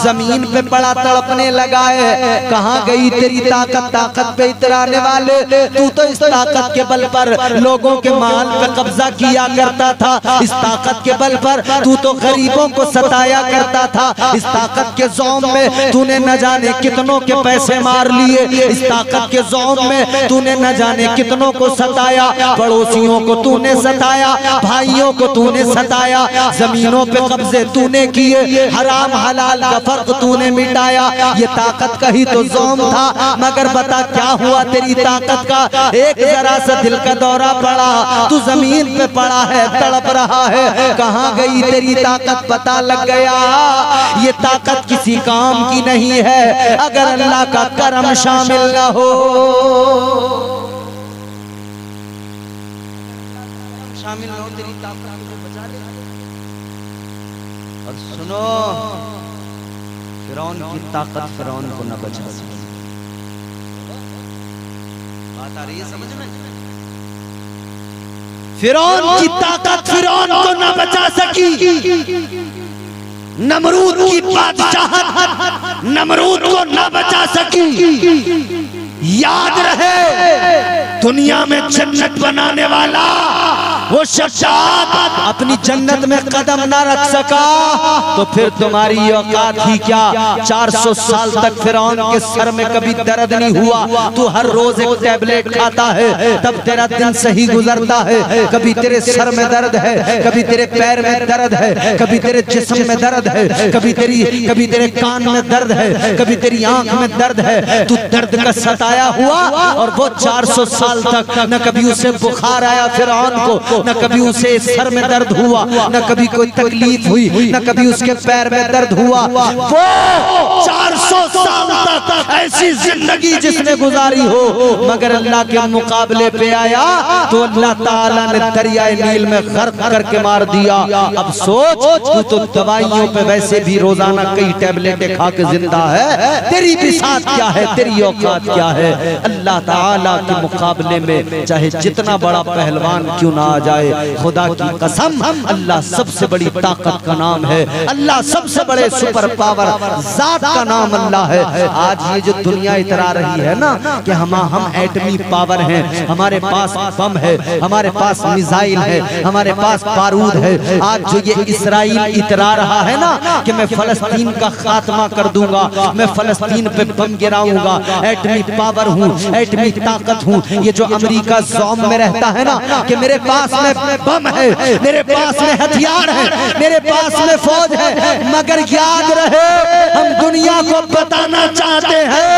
जमीन पे पड़ा तड़पने लगा है। कहाँ गई तेरी ताकत? ताकत पे इतराने वाले, तू तो इस ताकत के बल पर लोगों के माल पे कब्जा किया करता था, इस ताकत के बल पर तू तो गरीबों को सताया करता था, इस ताकत के ज़ौम में तूने न जाने कितनों के पैसे मार लिए, इस ताकत के ज़ौम में तूने न जाने कितनों को सताया, पड़ोसियों को तूने सताया, भाइयों को तूने सताया, जमीनों पे कब्जे तूने किए, हराम हलाल का फर्क तूने मिटाया। ये ताकत का ही तो ज़ौम था, मगर बता क्या हुआ तेरी ताकत का? एक जरा सा दिल का दौरा पड़ा, तू जमीन पे पड़ा है, तड़प रहा है, कहाँ गई तेरी ताकत? पता लग गया ये ताकत किसी काम की नहीं है अगर अल्लाह का करम शामिल न हो। शामिल न हो तेरी ताकत को बचा ले। और सुनो, फिरौन की ताकत फिरौन को न बचा सकी। बात आ रही है समझ में? फिरौन की ताकत फिरौन को न बचा सकी, नमरूद की बादशाहत नमरूद को न बचा सकी। याद रहे, दुनिया में जन्नत बनाने वाला वो शख्सात अपनी जन्नत में कदम ना रख सका तो फिर तुम्हारी औकात ही क्या? 400 साल तक फिरौन के सर में कभी दर्द नहीं हुआ। तू हर रोज एक टैबलेट खाता है तब तेरा दिन सही गुजरता है। कभी तेरे सर में दर्द है, कभी तेरे पैर में दर्द है, कभी तेरे जिस्म में दर्द है, कभी तेरे कान में दर्द है, कभी तेरी आंख में दर्द है। तू दर्द का सताया हुआ और वो 400 साल तक न कभी उसे बुखार आया फिरौन को, न कभी उसे सर में दर्द हुआ, न कभी कोई तकलीफ हुई, न कभी उसके पैर में दर्द हुआ। वो 400 साल तक ऐसी जिंदगी जिसने गुजारी हो, मगर अल्लाह के मुकाबले पे आया तो अल्लाह ताला ने दरियाए नील में गर्क करके मार दिया। अब सोच, तू तो दवाइयों पे वैसे भी रोजाना कई टैबलेटें खा के जिंदा है, तेरी भी साथ क्या है, तेरी औकात क्या है? अल्लाह ताला के मुकाबले में चाहे जितना बड़ा पहलवान क्यों ना आ जाए, खुदा की कसम अल्लाह सबसे बड़ी ताकत का नाम है, अल्लाह सबसे बड़े सुपर पावर जात का नाम नाम अल्लाह है। आज ये जो दुनिया इतरा रही है ना कि हम एटमी पावर हैं, हमारे पास बम है, हमारे पास मिसाइल है, हमारे पास बारूद है। आज जो ये इसराइल इतरा रहा है ना कि मैं फलस्तीन का खात्मा कर दूंगा, मैं फलस्तीन पे बम गिराऊंगा, एटमी पावर हूँ, एटमी ताकत हूँ। ये जो अमेरिका ज़ौम में रहता है ना कि मेरे पास में बम है, मेरे पास में हथियार है, मेरे पास में फौज है, मगर याद रहे हम दुनिया को बताना चाहते हैं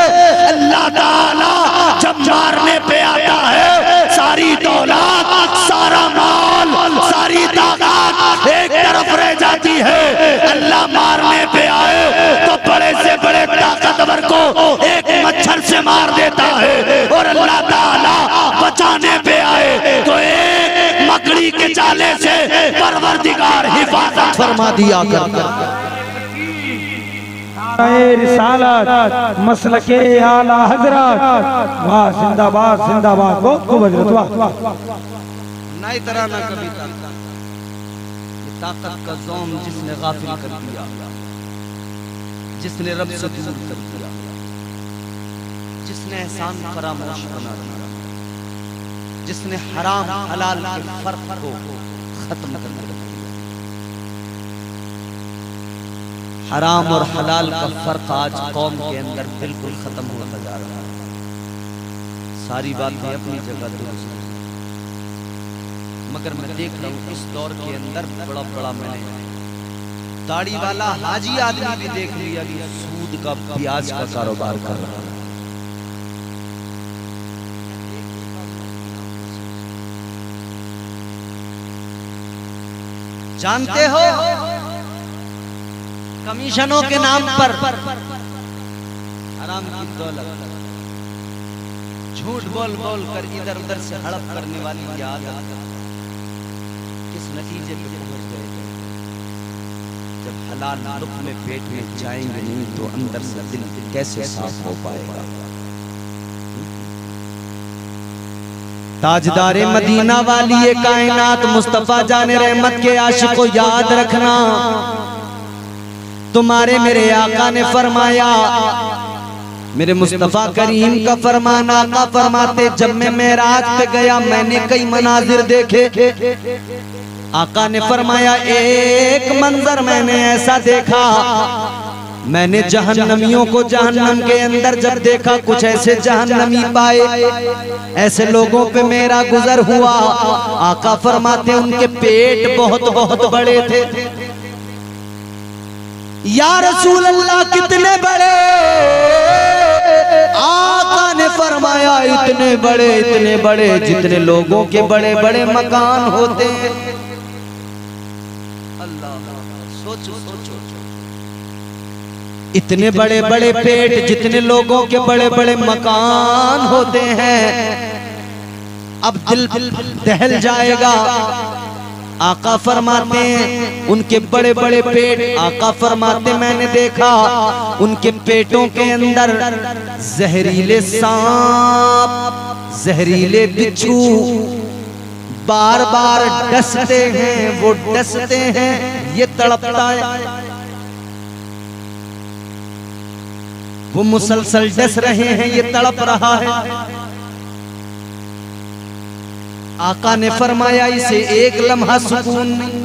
अल्लाह ताला जब मारने पे आता है सारी दौलत, सारा माल, सारी ताकत एक तरफ रह जाती है। अल्लाह मारने पे आए तो बड़े से बड़े ताकतवर को एक मच्छर से मार देता है, और अल्लाह ताला बचाने पे आए तो एक मकड़ी के जाले से परवरदिगार हिफाजत फरमा दिया करता। रिसालत मसलके आला हजरत, वाह जिंदाबाद जिंदाबाद, बहुत खूब हजरत, वाह। ना इतरा ना कभी ताकत का ज़ौम जिसने गाफिल कर दिया, जिसने रब से दूर कर दिया, जिसने एहसान फरामोश बना दिया, जिसने हराम हलाल के फर्क को खत्म कर दिया। हराम और हलाल का फर्क आज कौम के अंदर बिल्कुल खत्म होता जा रहा है। सारी बातें अपनी जगह दुरुस्त हैं, मगर मैं देख रहा हूँ इस दौर के अंदर बड़ा बड़ा मैंने दाढ़ी वाला हाजी आदमी भी देख लिया कि सूद का ब्याज का कारोबार कर रहा है। जानते हो कमीशनों के नाम पर हराम की दौलत, झूठ बोल बोल कर इधर उधर से हड़प करने वाली ये आदत किस नतीजे पे पहुंच गए? जब हलाल लुक़्मे पेट में जाएंगे नहीं तो अंदर से दिल कैसे साफ हो पाएगा? ताजदारे मदीना वाली ये कायनात मुस्तफा जाने रहमत के आशिक को याद रखना। तुम्हारे मेरे आका ने फरमाया, मेरे मुस्तफा करीम का फरमाना, आका फरमाते जब मैं मेराज पे गया मैंने कई मनाजिर देखे। आका ने फरमाया एक मंजर मैंने ऐसा देखा, मैंने जहन्नमियों को जहन्नम के अंदर जब देखा, कुछ ऐसे जहन्नमी पाए, ऐसे लोगों पे मेरा गुजर हुआ। आका फरमाते उनके पेट बहुत बहुत बड़े थे। या रसूल अल्लाह कितने बड़े? आका ने फरमाया इतने बड़े जितने लोगों के बड़े बड़े मकान होते हैं। अल्लाह सोचो सोचो, इतने बड़े बड़े पेट जितने लोगों के बड़े बड़े मकान होते हैं। अब दिल दहल जाएगा। आका फरमाते उनके बड़े बड़े पेट, आका फरमाते मैंने देखा उनके पेटों के अंदर जहरीले सांप, जहरीले बिच्छू बार बार डसते हैं, वो डसते हैं, ये तड़पता है, वो मुसलसल डस रहे हैं, ये तड़प रहा है। आका ने फरमाया इसे एक लम्हा सुकून नहीं।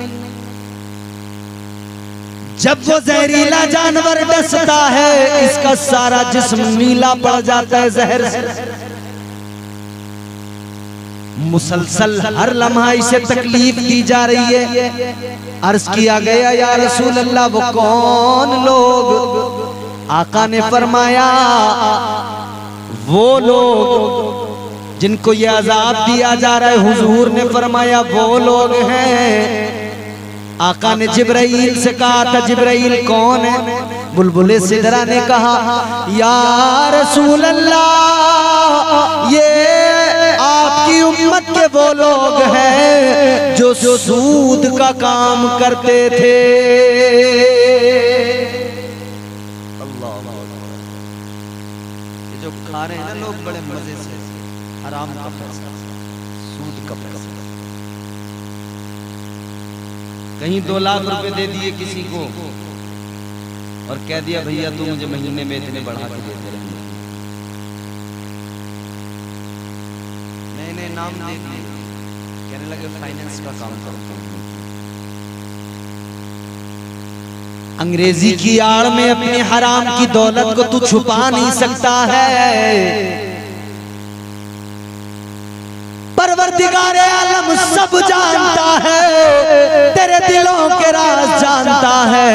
जब वो जहरीला जानवर डसता है इसका सारा जिस्म नीला पड़ जाता है जहर से। मुसलसल हर लम्हा इसे तकलीफ दी जा रही है। अर्ज किया गया या रसूल अल्लाह वो कौन लोग? आका ने फरमाया वो लोग जिनको ये अजाब दिया जा रहा है। हुजूर ने फरमाया वो लोग हैं। आका ने जिब्राइल से कहा था जिब्राइल कौन है? बुलबुले सिदरा ने कहा या रसूल अल्लाह ये आपकी उम्मत के वो लोग हैं जो सूद का काम करते थे। अल्लाह, ये जो खा रहे हैं ना लोग बड़े मजे से, हराम का पैसा, सूद का पैसा। कहीं 2 लाख रुपए दे दिए किसी को, और कह दिया भैया तू मुझे महीने में इतने बढ़ा के देते रहे। नए नाम देख लिए, कहने लगे फाइनेंस का काम करता हूं। अंग्रेजी की आड़ में अपने हराम की दौलत को तू छुपा नहीं सकता है। परवरदिगार आलम सब जानता है, तेरे दिलों के राज जानता है।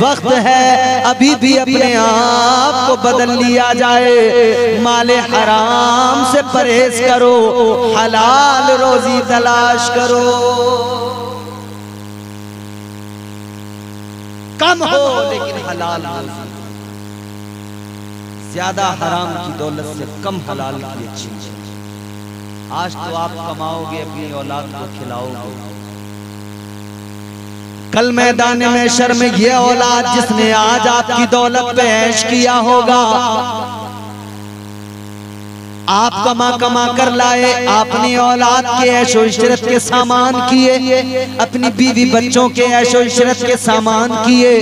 वक्त है अभी भी अपने आप को बदल लिया जाए। माले हराम से परहेज करो, हलाल रोजी तलाश करो। कम हो लेकिन हलाल रोजी, ज्यादा हराम की दौलत से कम हलाल की अच्छी चीज। आज तो आप कमाओगे, अपनी औलाद को खिलाओगे, कल मैदान महशर में ये औलाद जिसने आज आपकी दौलत पे ऐश किया होगा, आप कमा कमा कर लाए, अपनी औलाद के ऐशो इशरत के सामान किए, अपनी बीवी बच्चों के ऐशो इशरत के सामान किए।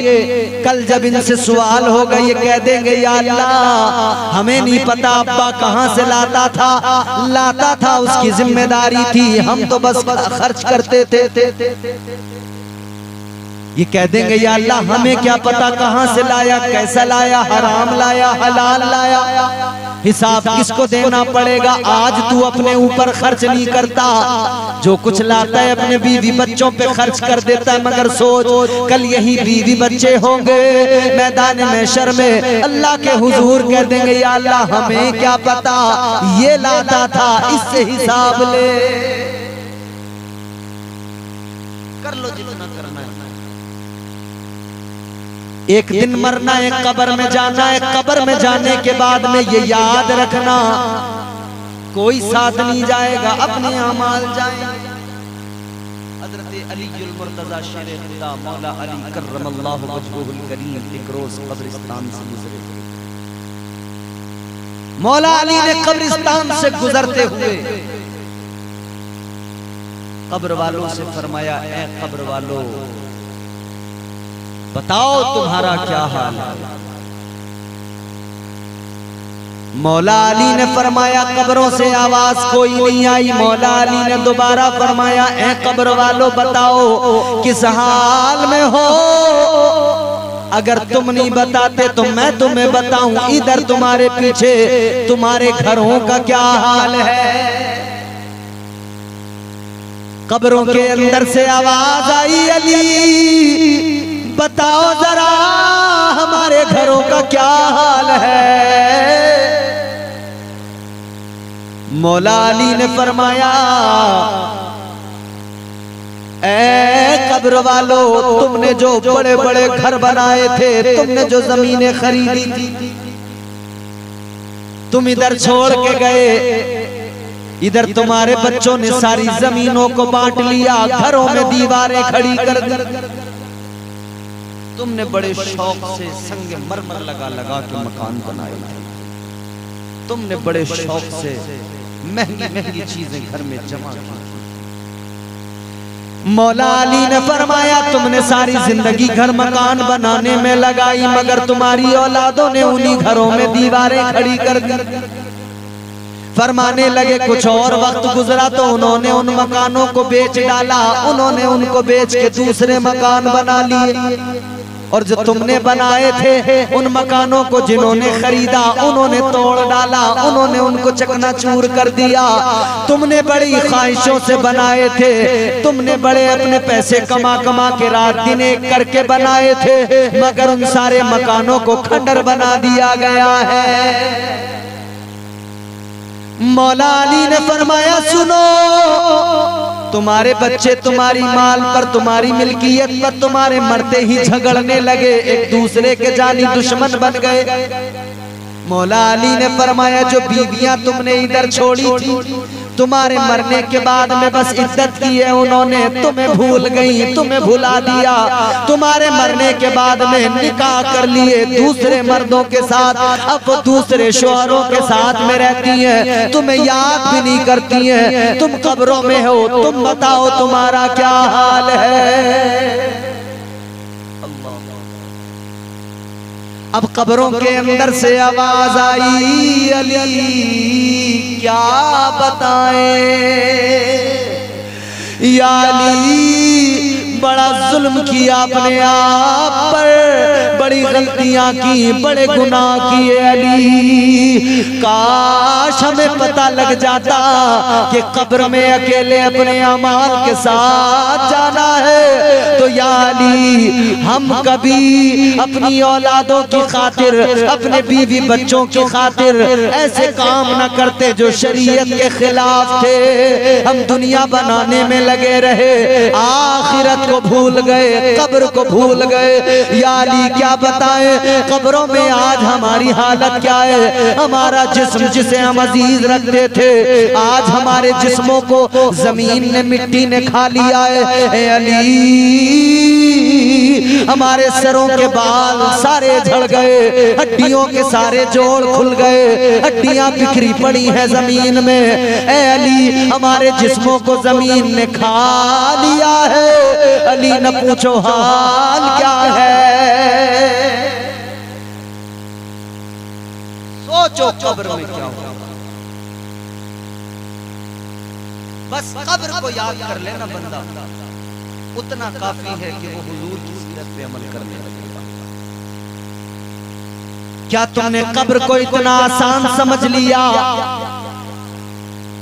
कल जब इनसे सवाल होगा ये कह देंगे या अल्लाह हमें नहीं पता अब्बा कहां से लाता था उसकी जिम्मेदारी थी, हम तो बस खर्च करते थे। ये कह देंगे या अल्लाह हमें क्या पता कहां से लाया, कैसा लाया, हराम लाया, हलाल लाया, हिसाब किसको देना पड़ेगा। आज तू अपने ऊपर खर्च नहीं करता, जो कुछ लाता है अपने बीवी बच्चों पे खर्च कर देता है। मगर सोच कल यही बीवी बच्चे होंगे मैदान महशर में, अल्लाह के हुजूर कह देंगे या अल्लाह हमें क्या पता ये लाता था, इससे हिसाब ले। कर लो जितना करना है। एक दिन मरना है, कब्र में जाना है, कब्र में जाने के बाद में ये याद रखना कोई साथ नहीं जाएगा, अपने अमाल जाएंगे। हज़रत अलीउल मुर्तज़ा शेर खुदा मौला अली कर्रमल्लाहु वजहुल करीम एक रोज कब्रिस्तान से गुजरे। मौला अली ने कब्रिस्तान से गुजरते हुए कब्र वालों से फरमाया, ऐ कब्र वालों बताओ तुम्हारा क्या हाल है। मौला अली ने फरमाया कब्रों से आवाज कोई नहीं आई। मौला अली ने दोबारा फरमाया, ऐ कब्र वालों बताओ किस हाल में हो। अगर तुम नहीं बताते तो मैं तुम्हें बताऊं, इधर तुम्हारे पीछे तुम्हारे घरों का क्या हाल है। कब्रों के अंदर से आवाज आई, अली बताओ जरा हमारे घरों का क्या हाल है। मौला अली ने फरमाया, ऐ कब्र वालों तुमने जो बड़े बड़े घर बनाए थे, तुमने जो जमीनें खरीदी थी, तुम इधर छोड़ के गए, इधर तुम्हारे बच्चों ने सारी जमीनों को बांट लिया, घरों में दीवारें खड़ी कर दी। तुमने बड़े शौक से संग मरमर लगा लगा के मकान बनाए थे, तुमने बड़े शौक से महंगी महंगी चीजें घर में जमा की। मौला अली ने फरमाया तुमने सारी जिंदगी घर मकान बनाने में लगाई, मगर तुम्हारी औलादों ने उन्हीं घरों में दीवारें खड़ी कर दी। फरमाने लगे कुछ और वक्त गुजरा तो उन्होंने उन मकानों को बेच डाला, उन्होंने उनको बेच के दूसरे मकान बना लिए। और जो तुमने बनाए थे उन मकानों को जिन्होंने खरीदा उन्होंने तोड़ डाला, उन्होंने उनको चकनाचूर कर दिया। तुमने बड़ी ख्वाहिशों से बनाए थे, तुमने बड़े अपने पैसे कमा कमा के रात दिन एक करके बनाए थे, मगर उन सारे मकानों को खंडर बना दिया गया है। मौला अली ने फरमाया सुनो, तुम्हारे बच्चे तुम्हारी माल पर, तुम्हारी मिल्कियत पर तुम्हारे मरते ही झगड़ने लगे, एक दूसरे के जानी दुश्मन बन गए। मौला अली ने फरमाया जो बीवियां तुमने इधर छोड़ी थी, तुम्हारे मरने के बाद में बस इज्जत की है उन्होंने, तुम्हें भूल गई, तुम्हें भुला दिया। तुम्हारे मरने के बाद में निकाह कर लिए दूसरे मर्दों के साथ, अब दूसरे शोहरों के साथ में रहती हैं, तुम्हें याद भी नहीं करती हैं, तुम कब्रों में हो, तुम बताओ तुम्हारा क्या हाल है। अब कब्रों के अंदर से आवाज आई, अली क्या बताएं या अली, बड़ा जुल्म किया अपने आप पर, बड़ी गलतियां की, बड़े गुनाह किए अली। काश हमें पता लग जाता कि कब्र में अकेले अपने अमाल के साथ जाना है, तो या अली हम कभी अपनी औलादों की खातिर, अपने बीवी बच्चों की खातिर ऐसे काम न करते जो शरीयत के खिलाफ थे। हम दुनिया बनाने में लगे रहे, आखिरत को भूल गए, कब्र को भूल गए। या अली क्या बताएं कब्रों में आज हमारी हालत क्या है। हमारा जिस्म जिसे हम अजीज रखते थे, आज हमारे जिस्मों को जमीन ने, मिट्टी ने खा लिया है। ए अली हमारे सरों के बाल सारे झड़ गए, हड्डियों के सारे जोड़ खुल गए, हड्डियां बिखरी पड़ी हैं जमीन में। ए अली हमारे जिस्मों को जमीन ने खा लिया है। अली न पूछो हाल क्या है। सोचो कब्र में क्या होगा। बस कब्र को याद कर लेना बंदा, उतना काफी है कि वो हुजूर की सीरत पे अमल करने लगेगा। क्या तुमने कब्र को इतना आसान समझ लिया?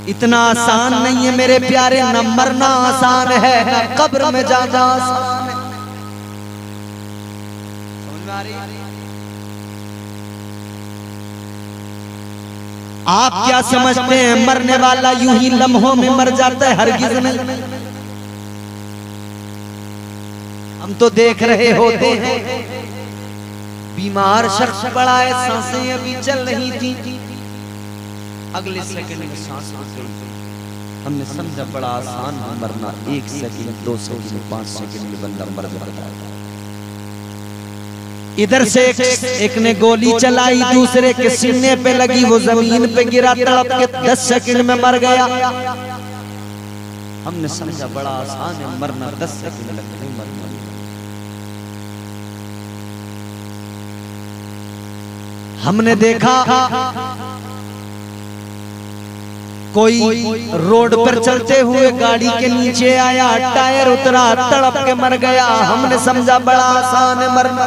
इतना आसान नहीं है मेरे प्यारे, न मरना आसान है, न कब्र में जाना आसान है। समझ में आ रही है? आप क्या समझते हैं मरने वाला यूं ही लम्हों में मर जाता है? हरगिज नहीं। हम तो देख रहे होते हैं बीमार शख्स पड़ा है, सांसें अभी चल रही थी, अगले सेकंड में सांस रुक गई। हमने समझा बड़ा आसान है मरना, 1 सेकंड 2 सेकंड 5 सेकंड में बंदा मर जाता है। इधर से एक ने गोली चलाई, दूसरे के सीने पे लगी, वो जमीन पे गिरा, तड़प के 10 सेकंड में मर गया। हमने समझा बड़ा आसान है मरना, 10 सेकंड लगते नहीं मरना। हमने देखा कोई रोड पर चलते हुए गाड़ी के नीचे आया, टायर उतरा, तड़प के मर गया। हमने समझा बड़ा आसान है मरना।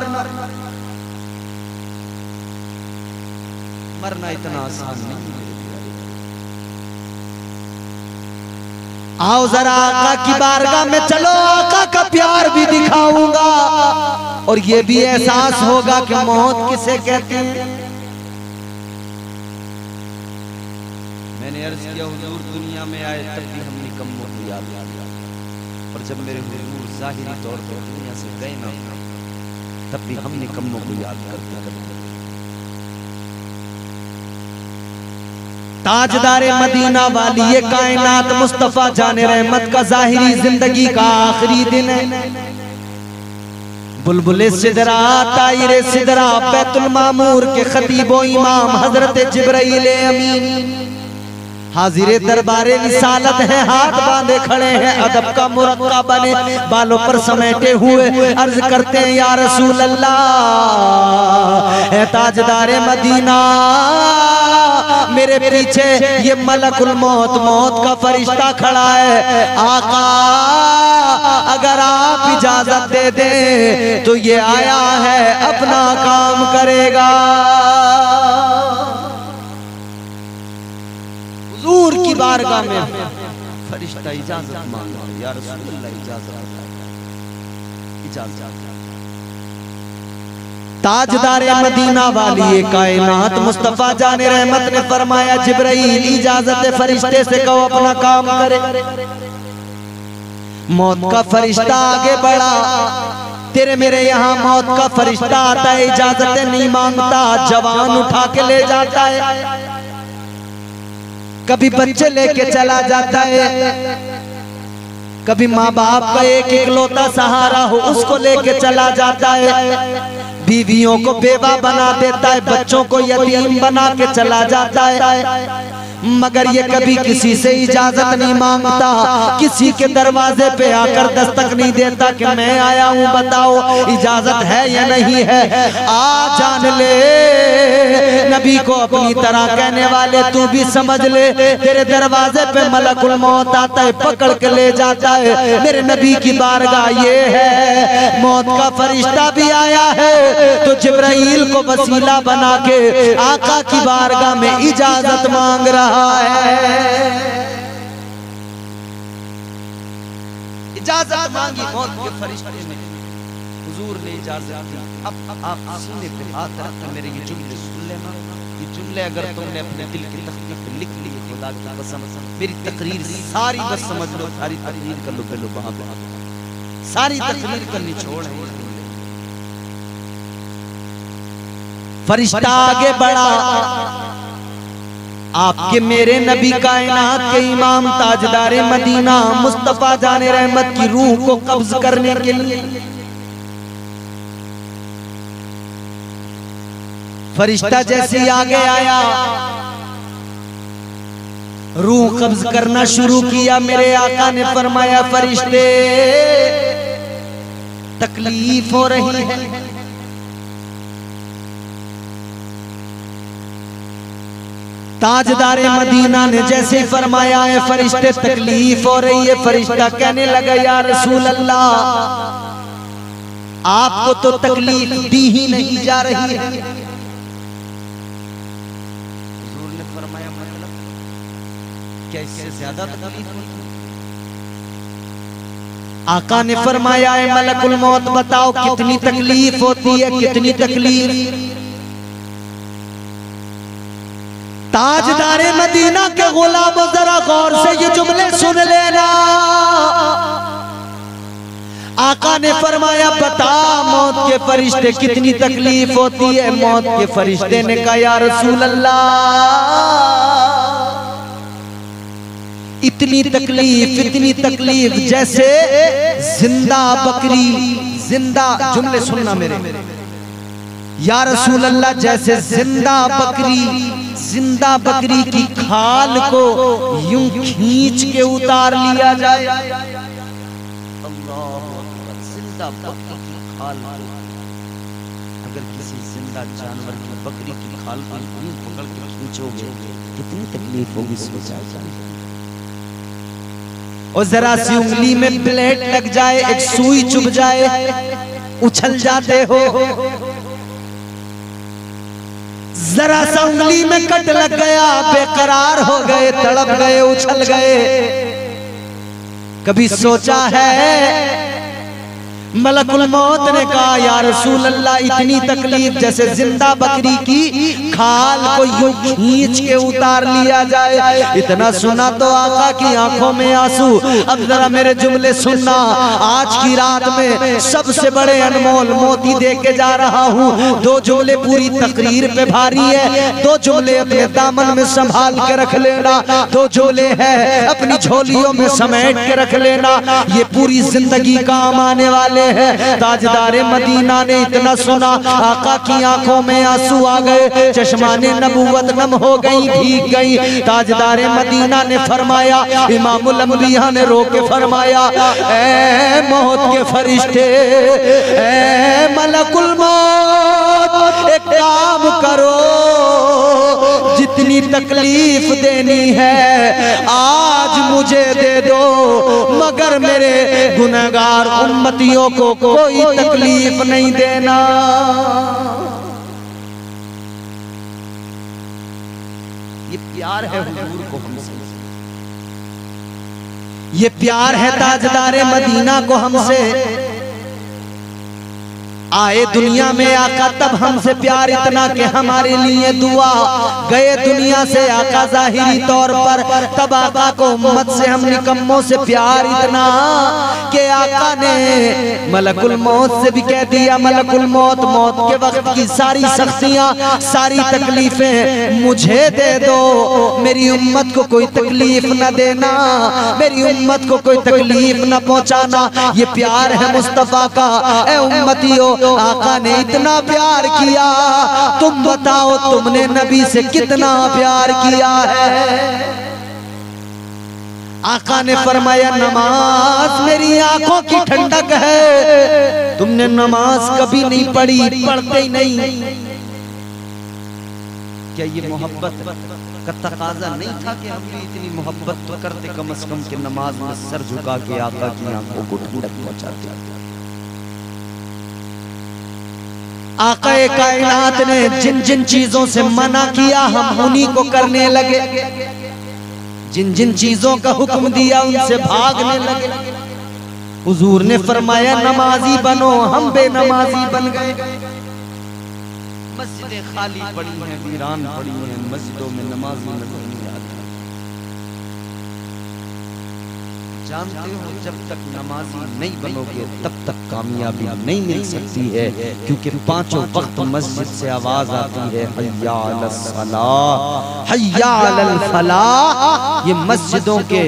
मरना इतना आसान नहीं। आओ जरा आका की बारगाह में चलो, आका का प्यार भी दिखाऊंगा और ये भी एहसास होगा कि मौत किसे कहते हैं। मैंने अर्ज किया हुजूर दुनिया में आए तब भी हम निकम्मों को याद किया, और जब मेरे हुजूर ज़ाहिरी तौर पर दुनिया से गए ना, तब भी हम निकम्मों को याद करते करते। ताजदारे मदीना वाली ये कायनात मुस्तफा जाने रहमत का ज़ाहिरी जिंदगी का आखिरी दिन है। बुलबुले सिदरा, तायरे सिदरा, बैतुल मामूर के खतीबो इमाम हजरत जिब्राइल अमीन हाजिरे दरबारे रिसालत है, हाथ बांधे खड़े हैं, अदब का मुरक्का बने, बालों पर समेटे हुए अर्ज करते हैं या रसूल अल्लाह, है ताजदारे मदीना, मेरे पीछे ये मलकुल मौत, मौत का फरिश्ता खड़ा है। आका अगर आप इजाजत दे दें तो ये आया है अपना काम करेगा। हुजूर की बारगाह में फरिश्ता इजाजत मांगा, या रसूल अल्लाह इजाजत। ताजदारे मदीना वाली ये कायनात मुस्तफा जाने रहमत ने फरमाया जिब्राइल इजाजत फरिश्ते से कहो अपना काम करे। मौत का फरिश्ता आगे बढ़ा, तेरे मेरे यहाँ मौत का फरिश्ता आता है, इजाजत नहीं मांगता, जवान उठा के ले जाता है, कभी बच्चे लेके चला जाता है, कभी माँ बाप का एक इकलौता सहारा हो उसको लेके चला जाता है, बीवियों को बेवा बना देता है, बच्चों को यतीम बना के चला जाता है। मगर ये कभी किसी से इजाजत नहीं मांगता, किसी के दरवाजे पे आकर दस्तक नहीं देता कि मैं आया हूँ बताओ इजाजत है या नहीं है। आ जान ले नबी को अपनी तरह कहने वाले, तू भी समझ ले तेरे दरवाजे पे मलकुल मौत आता है, पकड़ के ले जाता है। मेरे नबी की बारगाह ये है, मौत का फरिश्ता भी आया है तो जिब्राइल को वसीला बना के आका की बारगाह में इजाजत मांग रहा है। इजाजत मांगी मौत के फरिश्ते ने, हुजूर ने इजाजत दी। अब आप सीने पे हाथ रख मेरे ये जुमले सुन लेना। ये जुमले अगर तुमने अपने दिल की तख्ती पे लिख लिए, खुदा की कसम मेरी तकरीर सारी बस समझ लो, सारी तकरीर कर लो, पहले वहां पे सारी तकरीर का निचोड़ है। फरिश्ता आगे बढ़ा, आपके मेरे नबी कायनात के इमाम ताजदारे मदीना मुस्तफा जाने रहमत की रूह को कब्ज करने के लिए फरिश्ता जैसे ही आगे आया, रूह कब्ज करना शुरू किया। मेरे आका ने फरमाया फरिश्ते तकलीफ हो रही है। ताजदारे मदीना ने जैसे फरमाया है फरिश्ते तकलीफ हो रही है, फरिश्ता कहने लगा या रसूल अल्लाह आपको तो तकलीफ दी ही नहीं जा रही है। हुजूर ने फरमाया मतलब क्या इससे ज्यादा तकलीफ होती? आका ने फरमाया है मलकुल मौत बताओ कितनी तकलीफ होती है, कितनी तकलीफ। ताजदारे मदीना के गुलामों जरा गौर से ये जुमले सुन लेना। आका ने फरमाया बता मौत के फरिश्ते कितनी तकलीफ होती है। मौत के फरिश्ते ने कहा या रसूल अल्लाह इतनी तकलीफ जैसे जिंदा बकरी, जिंदा जुमले सुनना मेरे, या रसूल अल्लाह जैसे जिंदा बकरी की खाल को यूं खींच के उतार लिया जाए। जिंदा बकरी की खाल को अगर किसी जिंदा जानवर की बकरी की खाल को यूं पकड़ के खींचोगे कितनी तकलीफ होगी सोचा जाए। और जरा सी उंगली में ब्लेड लग जाए, एक सुई चुभ जाए, उछल जाते हो। जरा सा उंगली में कट लग गया, बेकरार हो गए, तड़प गए, उछल गए। कभी सोचा है मलकुल मौत ने कहा या रसूल अल्लाह इतनी तकलीफ जैसे जिंदा बकरी की खाल को यूं खींच के उतार लिया जाए। इतना सुना तो आका की आंखों में आंसू। अब जरा मेरे जुमले सुनना, आज की रात में सबसे बड़े अनमोल मोती दे के जा रहा हूँ। दो जुमले पूरी तकरीर पे भारी है, दो जुमले अपने दामन में संभाल के रख लेना, दो जुमले है अपनी झोलियों में समेट के रख लेना, ये पूरी जिंदगी काम आने वाले है। ताजदारे मदीना ने इतना सुना, आका की आंखों में आंसू आ गए, चश्माने नबूवत नम हो गई, भीग गई। ताजदारे मदीना ने फरमाया, इमामुल अंबिया ने रो के फरमाया ऐ मौत के फरिश्ते, ऐ मलकुल मौत एक काम करो, जितनी तकलीफ देनी है आज मुझे दे दो, मगर मेरे गुनहगार उम्मतियों को कोई तकलीफ नहीं देना। ये प्यार है हुजूर को हमसे, ये प्यार है ताजदारे मदीना को हमसे। आए दुनिया में आका तब हमसे प्यार इतना कि हमारे लिए दुआ, गए दुनिया से आका जाहिरी तौर पर, तब आका को उम्मत से हम निकम्मों से प्यार इतना कि आका ने मलकुल मौत से भी कह दिया मलकुल मौत, मौत के वक्त की सारी सख्तियां, सारी तकलीफें मुझे दे दो, मेरी उम्मत को कोई तकलीफ न देना, मेरी उम्मत को कोई तकलीफ न पहुंचाना। ये प्यार है मुस्तफा का। ए उम्मतियों आका ने इतना प्यार किया, तुम बताओ तुमने नबी से कितना प्यार किया है। आका ने फरमाया नमाज मेरी आंखों की ठंडक है, तुमने नमाज कभी नहीं पढ़ी, पढ़ते ही नहीं। क्या ये मोहब्बत का तकाजा नहीं था कि हम भी इतनी मोहब्बत तो करते, कम से कम के नमाज में सर झुका के आका की आंखों को ठंडक पहुंचाते। आका कायनात ने जिन जिन चीजों से मना किया हम उन्हीं को करने लगे, जिन जिन चीजों का हुक्म दिया उनसे भागने लगे। हुजूर ने फरमाया नमाजी बनो, हम बेनमाजी बन गए। मस्जिदें खाली पड़ी हैं, वीरान पड़ी हैं, मस्जिदों में नमाजी नजर नहीं आते। जानते हो जब तक नमाजी नहीं बनोगे तब तक कामयाबी नहीं मिल सकती है, क्योंकि पांचों वक्त मस्जिद से आवाज आती है हय्या अलस सलाह हय्या अलल फलाह। ये मस्जिदों के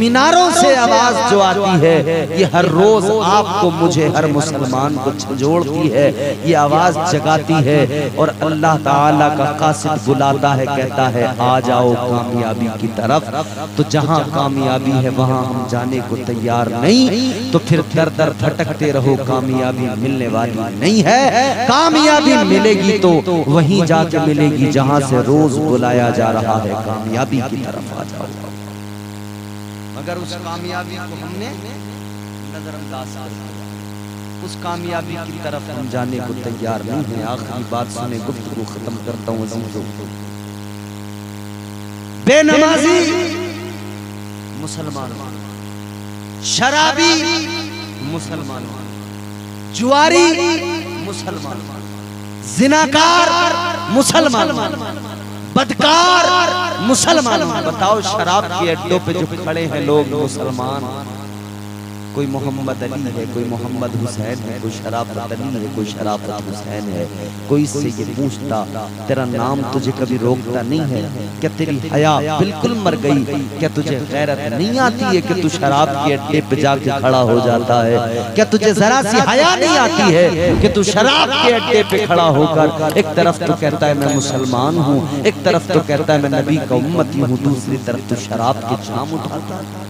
मीनारों से आवाज जो आती है ये हर रोज आपको मुझे हर मुसलमान को झंझोड़ती है, ये आवाज जगाती है और अल्लाह ताला का कासिद बुलाता है, कहता है आ जाओ कामयाबी की तरफ। तो जहां कामयाबी है वहां हम जाने को तैयार नहीं, तो फिर दर दर भटकते रहो, कामयाबी मिलने वाली नहीं है। कामयाबी मिलेगी तो वहीं जाके मिलेगी जहां से रोज बुलाया जा रहा है कामयाबी की तरफ आ जाओ। मगर उस कामयाबी को हमने नजरअंदाज कर दिया, उस कामयाबी की तरफ हम जाने को तैयार नहीं है। आखिरी बात सुने, गुफ्तगू खत्म करता हूँ अज़ीज़ों। बेनमाजी मुसलमान, शराबी मुसलमान, जुआरी मुसलमान, जिनाकार मुसलमान, बदकार मुसलमान। बताओ शराब के अड्डों पे जो खड़े हैं लोग मुसलमान, कोई मोहम्मद अली है, कोई मोहम्मद हुसैन है, कोई शराफत अली है, कोई शराफत हुसैन है। कोई इससे ये पूछता तेरा नाम तुझे कभी रोकता नहीं है क्या? तेरी हया बिल्कुल मर गई क्या? तुझे गैरत नहीं आती है कि तू शराब के अड्डे पे जाके खड़ा हो जाता है? क्या तुझे जरा सी हया नहीं आती है कि तू शराब के अड्डे पे खड़ा होकर एक तरफ तो कहता है मैं मुसलमान हूँ, एक तरफ तो कहता है मैं नबी का उम्मती हूँ, दूसरी तरफ तो शराब के जाम उठाता है।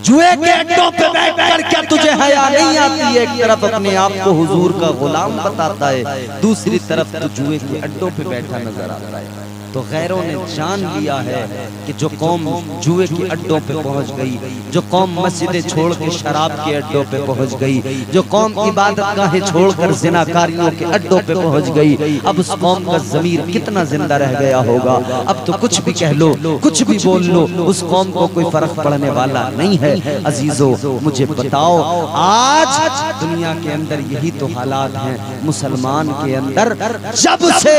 जुए के अड्डों पे बैठकर क्या तुझे हया नहीं आती है? एक तरफ अपने आप को हुजूर का गुलाम बताता है, दूसरी तरफ तो जुए के अड्डों पे बैठा नजर आता है। तो गैरों ने जान लिया है कि जो कौम जुए के अड्डों पे पहुंच गई, जो कौम मस्जिदें छोड़ के शराब के अड्डों पे पहुंच गई, जो कौम इबादतगाहें छोड़कर जिनाकारियों के अड्डों पे पहुंच गई, अब उस कौम का ज़मीर कितना जिंदा रह गया होगा? अब तो कुछ भी कह लो, कुछ भी बोल लो, उस कौम को कोई फर्क पड़ने वाला नहीं है। अजीजों मुझे बताओ, आज दुनिया के अंदर यही तो हालात हैं। मुसलमान के अंदर जब से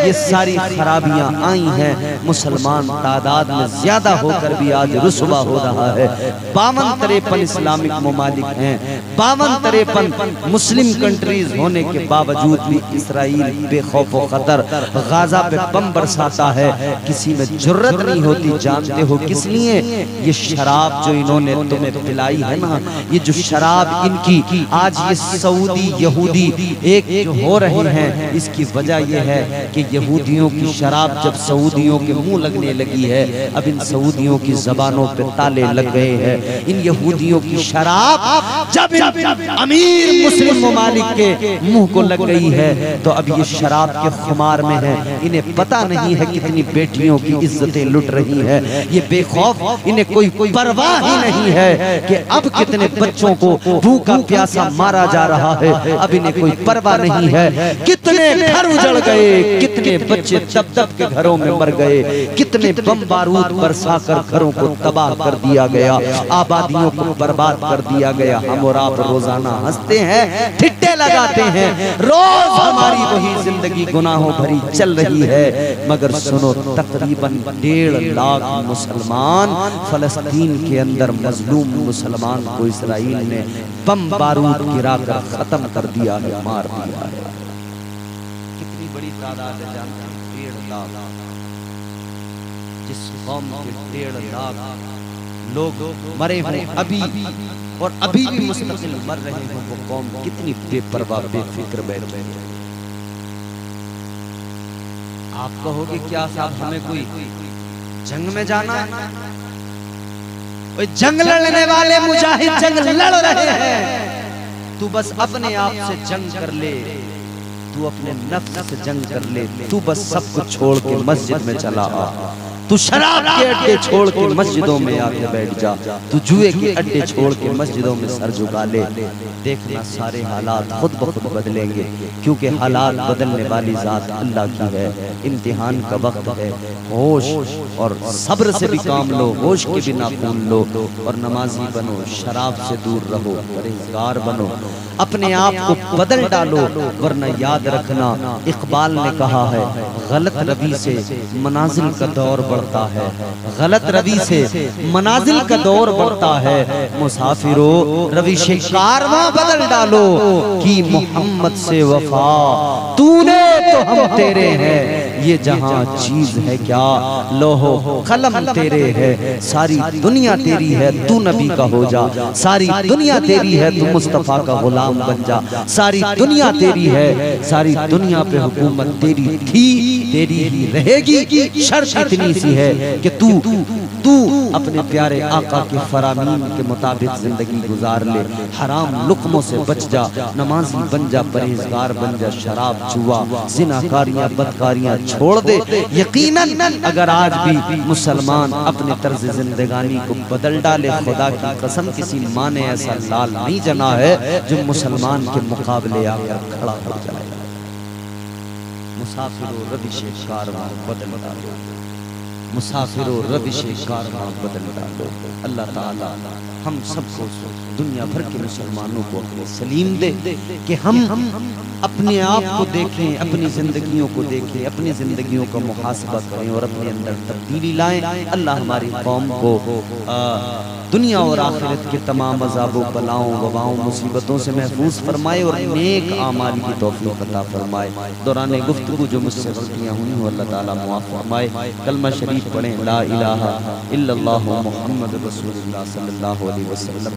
ये सारी खराबियां आई हैं, मुसलमान तादाद में ज्यादा होकर भी आज रुसवा हो रहा है। 52-53 इस्लामिक ममालिक हैं, 52-53 मुस्लिम कंट्रीज होने के बावजूद भी इसराइल बेखौफ व खतर गाजा पे बम बरसाता है, किसी में जुर्रत नहीं होती। जानते हो किस लिए? ये शराब जो इन्होंने तुम्हें पिलाई है ना, ये जो शराब इनकी आज ये सऊदी यहूदी एक हो रहे हैं, इसकी वजह यह है कि यहूदियों की शराब जब सऊदियों के मुंह लगने लगी है, अब इन सऊदियों की जबानों पे ताले लग गए हैं। इन यहूदियों की शराब जब इन अमीर मुस्लिम ममालिक के मुंह को लग गई है, तो अब ये शराब के खुमार में है। इन्हें पता नहीं है कितनी बेटियों की इज्जतें लुट रही है। ये बेखौफ, इन्हें कोई परवाह ही नहीं है कि अब कितने बच्चों को भूखा प्यासा मारा जा रहा है। अब इन्हें कोई परवाह नहीं है कितने घर उजड़ गए, कितने बच्चे दब दब के घरों में मर गए, कितने बम बारूद बरसाकर घरों को तबाह कर दिया गया, आबादियों को बर्बाद कर दिया गया। हम और आप रोजाना हंसते हैं, ठिट्टे लगाते हैं, रोज हमारी वही जिंदगी गुनाहों भरी चल रही है। मगर सुनो, तकरीबन 1.5 लाख मुसलमान फलस्तीन के अंदर मजलूम मुसलमान को इसराइल ने बम बारूद गिराकर खत्म कर दिया है, मार दिया है। कितनी बड़ी तादाद है जानते हैं? 1.5 लाख। जिस कौम के 1.5 लाख लोग मरे हुए, अभी और अभी भी मुस्तकिल मर रहे हो, वो कौम कितनी बेपरवाह बेफिक्र बैठ गई। आप कहोगे क्या साहब हमें कोई जंग में जाना है? जंग लड़ने वाले मुजाहिद जंग लड़ रहे हैं। तू बस अपने आप से जंग कर ले, तू अपने नफ्स से जंग कर ले। तू बस सब कुछ छोड़ के मस्जिद में चला आ, तू शराब के अड्डे छोड़ के मस्जिदों में आके बैठ जा, तू जुए के अड्डे छोड़ के मस्जिदों में सर झुका ले। देखना सारे हालात खुद ब खुद बदलेंगे, क्योंकि हालात बदलने वाली जात अल्लाह की है। इम्तिहान का वक्त है, होश और सब्र से भी काम लो, होश के बिना खून लो और नमाजी बनो, शराब से दूर रहो, परहेजगार बनो, अपने आप को बदल डालो। वरना याद रखना, इकबाल ने कहा है, गलत रवि से मनाजिल का दौर बढ़ता है, गलत रवि से मनाजिल का दौर बढ़ता है। मुसाफिरो रविश कारवां बदल डालो, कि मोहम्मद से वफा तूने तो हम तेरे हैं, ये जहां चीज है क्या लोहो कलम तेरे है। सारी दुनिया तेरी है, तू नबी का हो जा, सारी दुनिया तेरी है, तू मुस्तफा का गुलाम बन जा। सारी दुनिया तेरी है, सारी दुनिया पे हुकूमत तेरी थी, तेरी ही रहेगी। शर्त इतनी सी है कि तू अपने प्यारे आका के फरामीन के मुताबिक जिंदगी गुजार ले, हराम लुक्मों से बच जा, नमाजी बन जा, परहेजगार बन जा, शराब जुआ जिनाकारियां बदकारियां छोड़ दे। यकीनन अगर आज भी मुसलमान अपने तर्ज जिंदगानी को बदल डाले, खुदा की कसम किसी माँ ने ऐसा लाल नहीं जना है जो मुसलमान के मुकाबले आकर खड़ा हो जाए। मुसाफिरो रविश कारवां बदल डालो, मुसाफिरो रविश कारवां बदल डालो। अल्लाह ताला हम सबको दुनिया भर के मुसलमानों को अपने सलीम दे कि हम अपने आप को देखें, अपनी जिंदगियों को देखें, अपनी जिंदगियों का मुहासबा करें और अपने अंदर तब्दीली लाएं। अल्लाह हमारी कौम को दुनिया और आखिरत के तमाम अज़ाबों बलाओं वबाओं मुसीबतों से महफूज फरमाए और नेक आमाल की तौफीक अता फरमाए। दौरान गुफ्तगू जो मुझसे गलतियाँ हुई हो अल्लाह ताला मुआफ़ फरमाए। कलमा शरीफ पढ़ें, ला इलाहा इल्लल्लाहु मुहम्मद रसूलुल्लाह सल्लल्लाहु अलैहि वसल्लम।